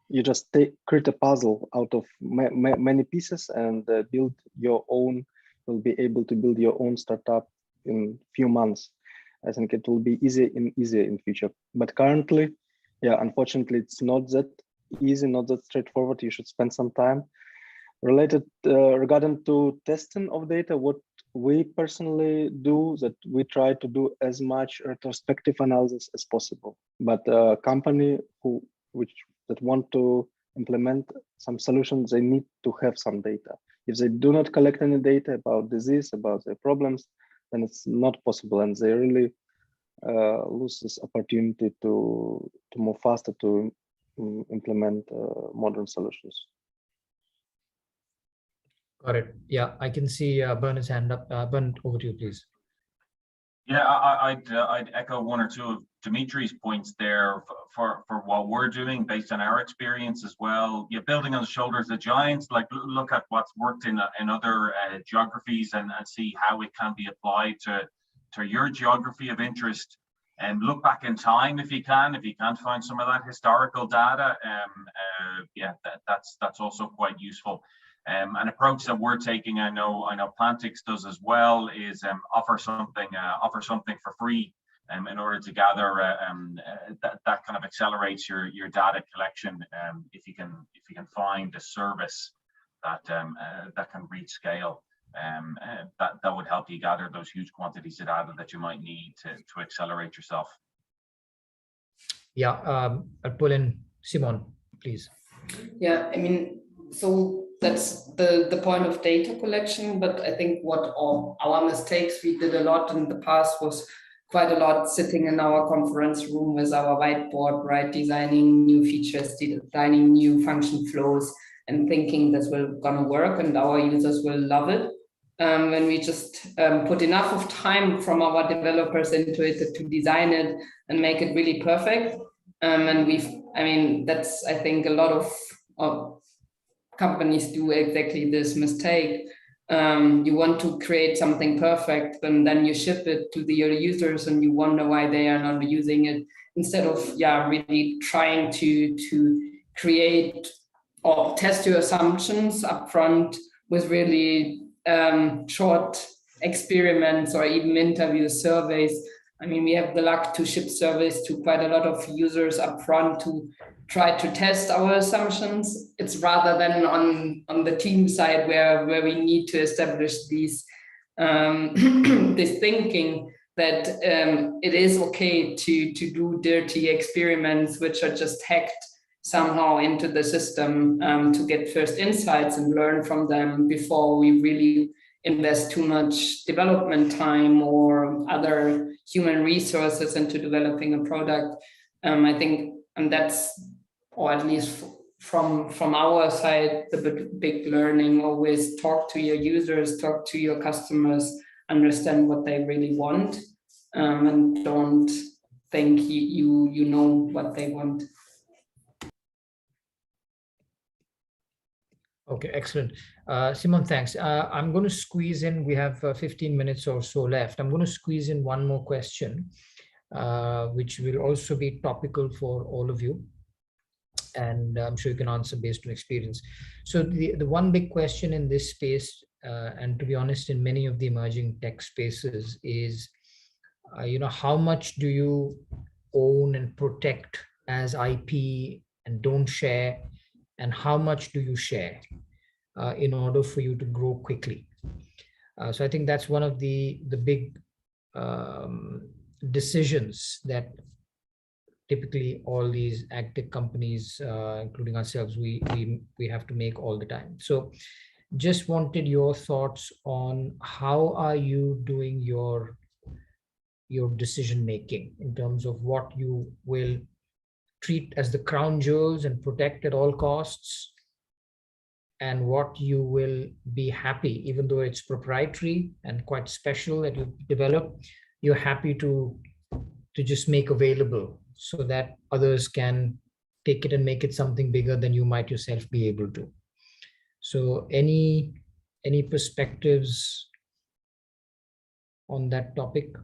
you just create a puzzle out of many pieces and build your own. Will be able to build your own startup in few months. I think it will be easier in future. But currently, yeah, unfortunately, it's not that easy, not that straightforward. You should spend some time. Related regarding to testing of data, what we personally do, that we try to do as much retrospective analysis as possible. But a company that want to implement some solutions, they need to have some data. If they do not collect any data about disease, about their problems, then it's not possible, and they really lose this opportunity to move faster to implement modern solutions. Got it. Yeah, I can see Bernard's hand up. Bernard, over to you, please. Yeah, I'd echo one or two of Dimitri's points there for what we're doing based on our experience as well. You're building on the shoulders of giants. Like, look at what's worked in other geographies and see how it can be applied to your geography of interest. and look back in time if you can. If you can't find some of that historical data, yeah, that's also quite useful. An approach that we're taking, I know Plantix does as well, is offer something for free in order to gather that kind of accelerates your data collection. If you can find a service that can reach scale, that would help you gather those huge quantities of data that you might need to accelerate yourself. Yeah, I'll pull in Simon, please. Yeah, I mean, so that's the point of data collection, but I think what our mistakes we did a lot in the past was quite a lot sitting in our conference room with our whiteboard, right, designing new features, designing new function flows, and thinking this will gonna work and our users will love it. When we just put enough of time from our developers into it to design it and make it really perfect. And that's, I think, a lot of companies do exactly this mistake. You want to create something perfect and then you ship it to your users and you wonder why they are not using it, instead of really trying to create or test your assumptions upfront with really short experiments or even interview surveys. I mean, we have the luck to ship surveys to quite a lot of users upfront to try to test our assumptions. It's rather than on the team side where we need to establish these this thinking that it is okay to do dirty experiments which are just hacked somehow into the system to get first insights and learn from them before we really invest too much development time or other human resources into developing a product. I think, and that's, or at least from our side, the big learning: always talk to your users, talk to your customers, understand what they really want, and don't think you know what they want. Okay, excellent. Simon, thanks. I'm going to squeeze in, we have 15 minutes or so left. I'm going to squeeze in one more question, which will also be topical for all of you. And I'm sure you can answer based on experience. So the one big question in this space, and to be honest, in many of the emerging tech spaces is, how much do you own and protect as IP and don't share, and how much do you share in order for you to grow quickly? So I think that's one of the big decisions that typically all these AgTech companies, including ourselves, we have to make all the time. So just wanted your thoughts on how are you doing your decision making in terms of what you will treat as the crown jewels and protect at all costs, and what you will be happy, even though it's proprietary and quite special that you develop, you're happy to just make available so that others can take it and make it something bigger than you might yourself be able to. So any perspectives on that topic?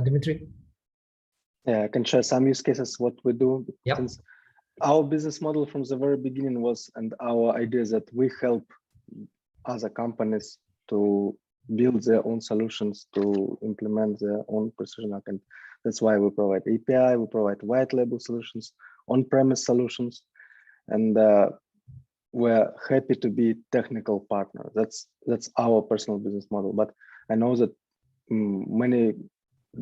Dimitri? Yeah, I can share some use cases, what we do. Yep. Since our business model from the very beginning was, and our idea is that we help other companies to build their own solutions, to implement their own precision ag. And that's why we provide API, we provide white label solutions, on-premise solutions, and we're happy to be technical partner. That's our personal business model. But I know that many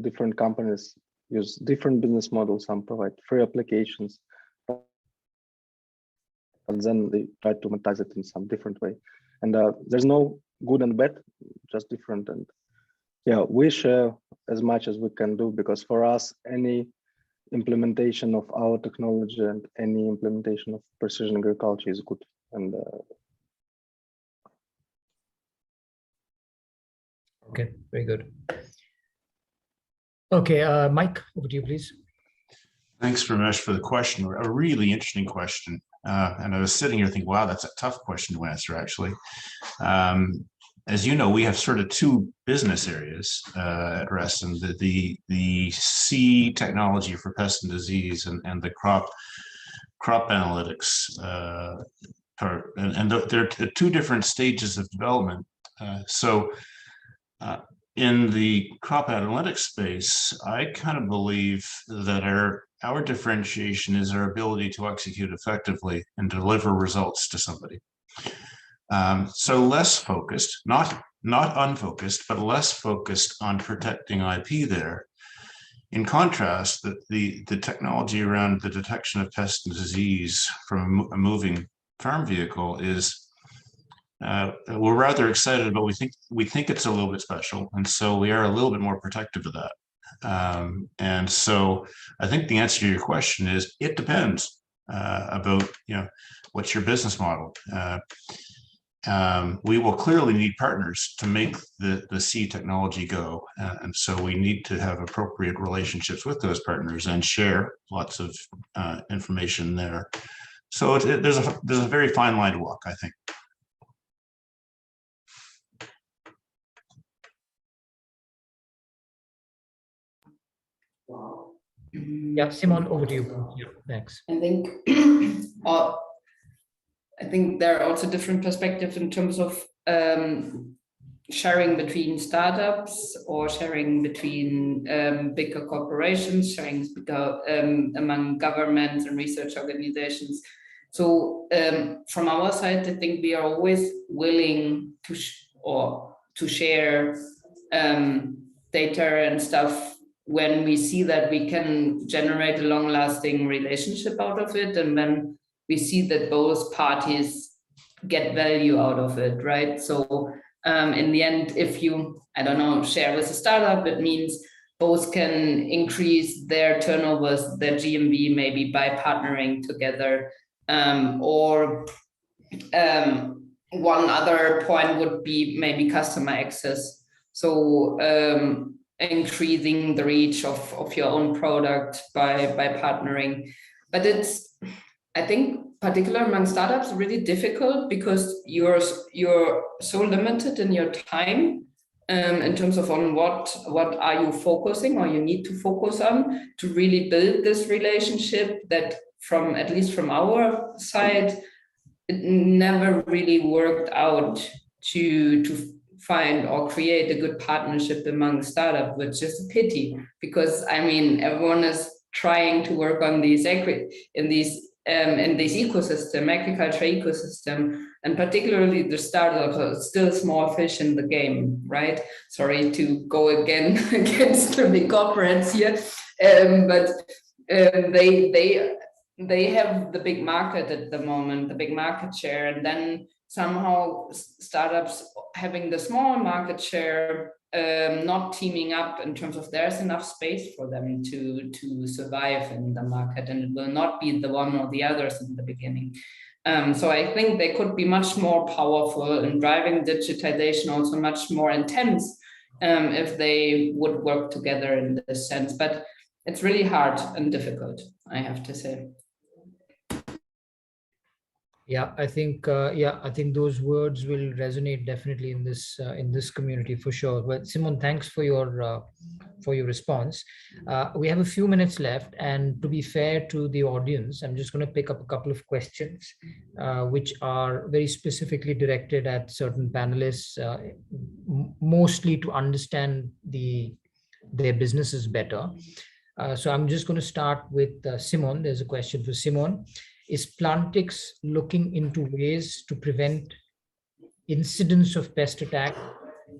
different companies use different business models. Some provide free applications, and then they try to monetize it in some different way. And there's no good and bad, just different. And yeah, we share as much as we can do, because for us, any implementation of our technology and any implementation of precision agriculture is good. And okay, very good. Okay, Mike, over to you, please. Thanks, Ramesh, for the question. A really interesting question. And I was sitting here thinking, wow, that's a tough question to answer, actually. as you know, we have sort of two business areas at Reston, the C technology for pest and disease and the crop analytics part. And they're two different stages of development. In the crop analytics space, I kind of believe that our differentiation is our ability to execute effectively and deliver results to somebody. So less focused, not unfocused, but less focused on protecting IP there. In contrast, the technology around the detection of pest and disease from a moving farm vehicle is we're rather excited about. We think it's a little bit special, and so we are a little bit more protective of that. And so I think the answer to your question is it depends about what's your business model. We will clearly need partners to make the C technology go, and so we need to have appropriate relationships with those partners and share lots of information there. So there's a very fine line to walk, I think. Yeah, Simon, over to you. Yeah, thanks. I think there are also different perspectives in terms of sharing between startups or sharing between bigger corporations, sharing among governments and research organizations. So from our side, I think we are always willing to share data and stuff when we see that we can generate a long-lasting relationship out of it, and when we see that both parties get value out of it, right? So in the end, if you, share with a startup, it means both can increase their turnovers, their GMV, maybe by partnering together. Or one other point would be maybe customer access. So increasing the reach of your own product by partnering. But it's, I think, particular among startups, really difficult because you're so limited in your time in terms of on what are you focusing or you need to focus on to really build this relationship that at least from our side, it never really worked out to find or create a good partnership among startups, which is a pity because everyone is trying to work on these in this ecosystem, agriculture ecosystem, and particularly the startups are still small fish in the game, right? Sorry to go again against the big corporates here, but they have the big market at the moment, the big market share, and then somehow startups having the small market share, not teaming up in terms of there's enough space for them to survive in the market, and it will not be the one or the others in the beginning. So I think they could be much more powerful in driving digitization, also much more intense if they would work together in this sense. But it's really hard and difficult, I have to say. Yeah, I think those words will resonate definitely in this community for sure. Well, Simon, thanks for your response. We have a few minutes left, and to be fair to the audience, I'm just going to pick up a couple of questions, which are very specifically directed at certain panelists, mostly to understand their businesses better. So I'm just going to start with Simon. There's a question for Simon. Is Plantix looking into ways to prevent incidence of pest attack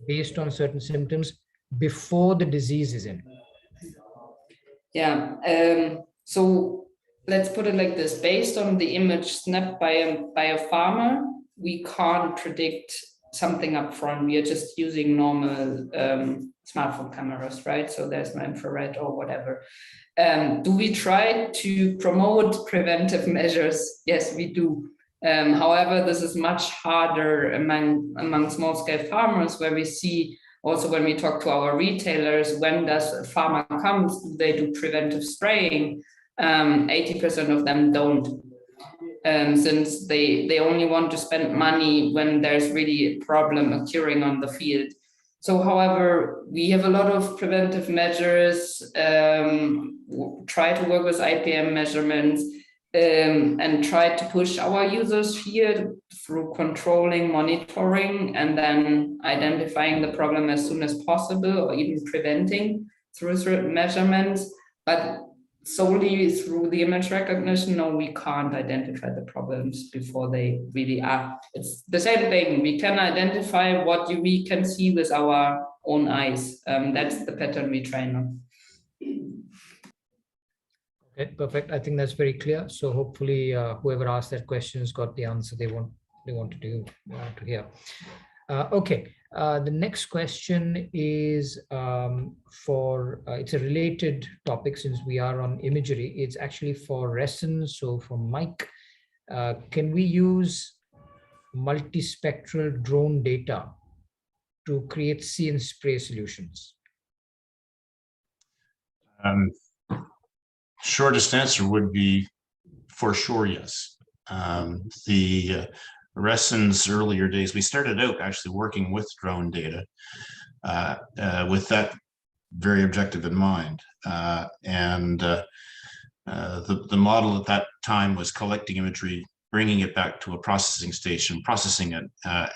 based on certain symptoms before the disease is in? Yeah, so let's put it like this. Based on the image snapped by a farmer, we can't predict something up front. We are just using normal smartphone cameras, right? So there's no infrared or whatever. Do we try to promote preventive measures? Yes, we do. However, this is much harder among small-scale farmers, where we see also when we talk to our retailers, when does a farmer come, do they do preventive spraying? 80% of them don't. since they only want to spend money when there's really a problem occurring on the field. So, however, we have a lot of preventive measures, try to work with IPM measurements, and try to push our users here through controlling, monitoring, and then identifying the problem as soon as possible, or even preventing through certain measurements. But solely through the image recognition, no, we can't identify the problems before they really are. It's the same thing. We can identify what we can see with our own eyes. That's the pattern we train on. Okay, perfect. I think that's very clear. So hopefully, whoever asked that question has got the answer they wanted to hear. Okay, the next question is it's a related topic since we are on imagery. It's actually for Ressen. So for Mike, can we use multispectral drone data to create see and spray solutions? Shortest answer would be for sure, yes. The Ressen's earlier days, we started out actually working with drone data with that very objective in mind. The model at that time was collecting imagery, bringing it back to a processing station, processing it,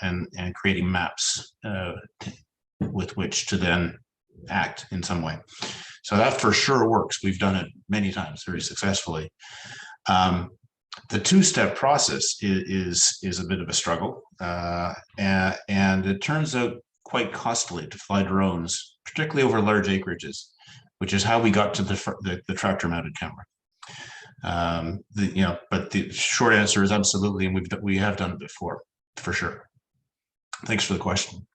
and creating maps with which to then act in some way. So that for sure works. We've done it many times very successfully. The two-step process is a bit of a struggle, and it turns out quite costly to fly drones, particularly over large acreages, which is how we got to the tractor-mounted camera. But the short answer is absolutely, and we have done it before, for sure. Thanks for the question.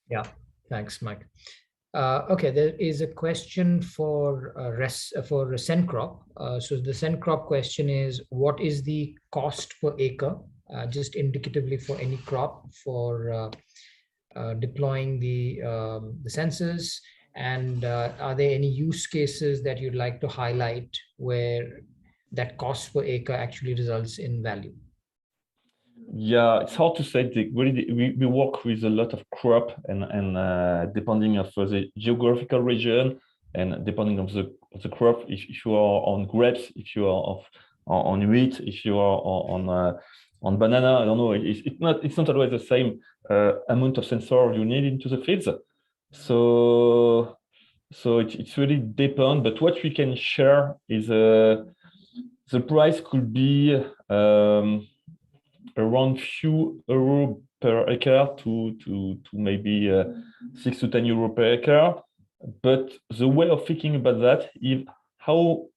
Yeah, thanks, Mike. Okay, there is a question for Sencrop. So the Sencrop question is, what is the cost per acre, just indicatively for any crop, for deploying the sensors? And are there any use cases that you'd like to highlight where that cost per acre actually results in value? Yeah, it's hard to say. We work with a lot of crop, and depending on the geographical region and depending on the crop, if you are on grapes, if you are on wheat, if you are on banana, I don't know. It's not always the same amount of sensor you need into the fields. So it's really depend. But what we can share is the price could be around few euro per acre to maybe 6 to 10 euro per acre. But the way of thinking about that is how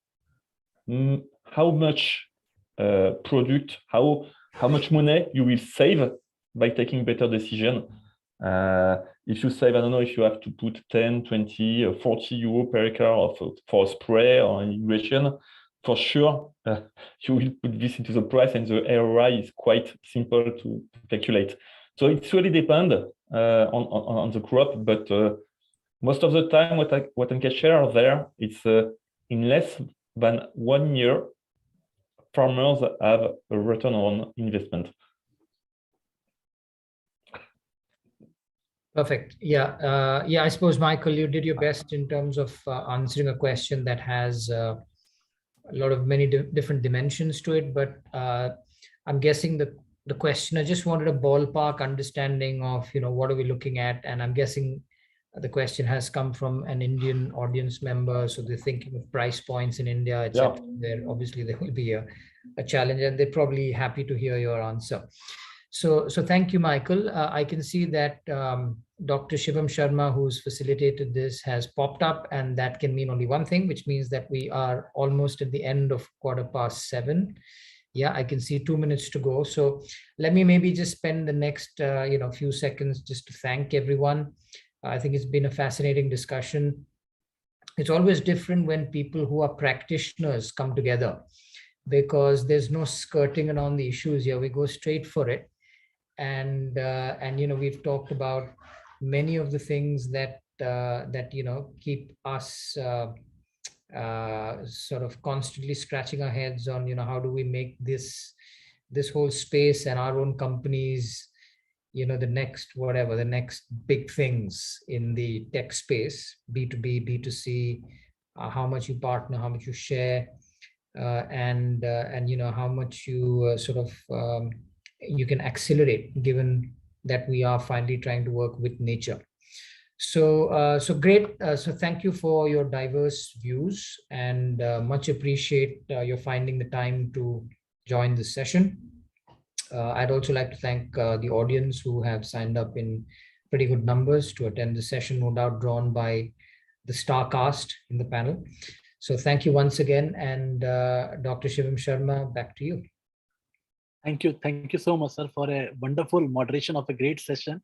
much product, how much money you will save by taking better decision. If you save, I don't know, if you have to put 10, 20, or 40 euro per acre for a spray or irrigation, for sure, you will put this into the price, and the ROI is quite simple to calculate. So it really depends on the crop, but most of the time, what I can share there, it's in less than 1 year, farmers have a return on investment. Perfect. Yeah. I suppose, Michael, you did your best in terms of answering a question that has a lot of many different dimensions to it, but I'm guessing the questioner just wanted a ballpark understanding of, what are we looking at, and I'm guessing the question has come from an Indian audience member, so they're thinking of price points in India, etc. There obviously there will be a challenge, and they're probably happy to hear your answer. So thank you, Michael. I can see that Dr. Shivam Sharma, who's facilitated this, has popped up, and that can mean only one thing, which means that we are almost at the end of 7:15. Yeah, I can see 2 minutes to go. So let me maybe just spend the next few seconds just to thank everyone. I think it's been a fascinating discussion. It's always different when people who are practitioners come together, because there's no skirting around the issues here. We go straight for it. And we've talked about many of the things that keep us sort of constantly scratching our heads on, how do we make this this whole space and our own companies, the next whatever, the next big things in the tech space, B2B, B2C, how much you partner, how much you share, and how much you you can accelerate, given that we are finally trying to work with nature. So great. So thank you for your diverse views, and much appreciate your finding the time to join this session. I'd also like to thank the audience who have signed up in pretty good numbers to attend the session, no doubt drawn by the star cast in the panel. So thank you once again, and Dr. Shivam Sharma, back to you. Thank you. Thank you so much, sir, for a wonderful moderation of a great session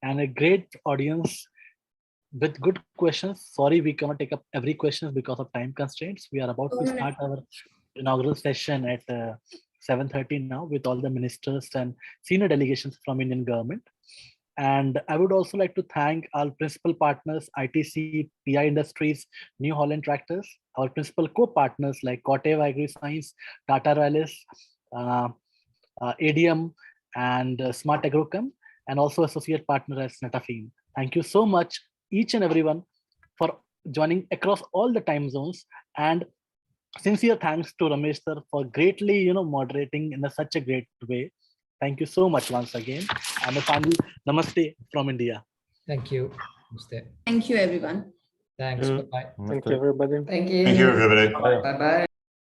and a great audience with good questions. Sorry, we cannot take up every question because of time constraints. We are about to start our inaugural session at 7:30 now with all the ministers and senior delegations from Indian government. And I would also like to thank our principal partners, ITC, PI Industries, New Holland Tractors, our principal co-partners like Corteva AgriScience, Tata Rallis, ADM, and Smart Agrochem, and also associate partner as Netafim. Thank you so much, each and everyone, for joining across all the time zones, and sincere thanks to Ramesh sir for greatly moderating in such a great way. Thank you so much once again, and a final namaste from India. Thank you. Namaste. Thank you, everyone. Thanks. Bye-bye. Thank you, everybody. Thank you. Thank you, everybody. Bye. Bye-bye.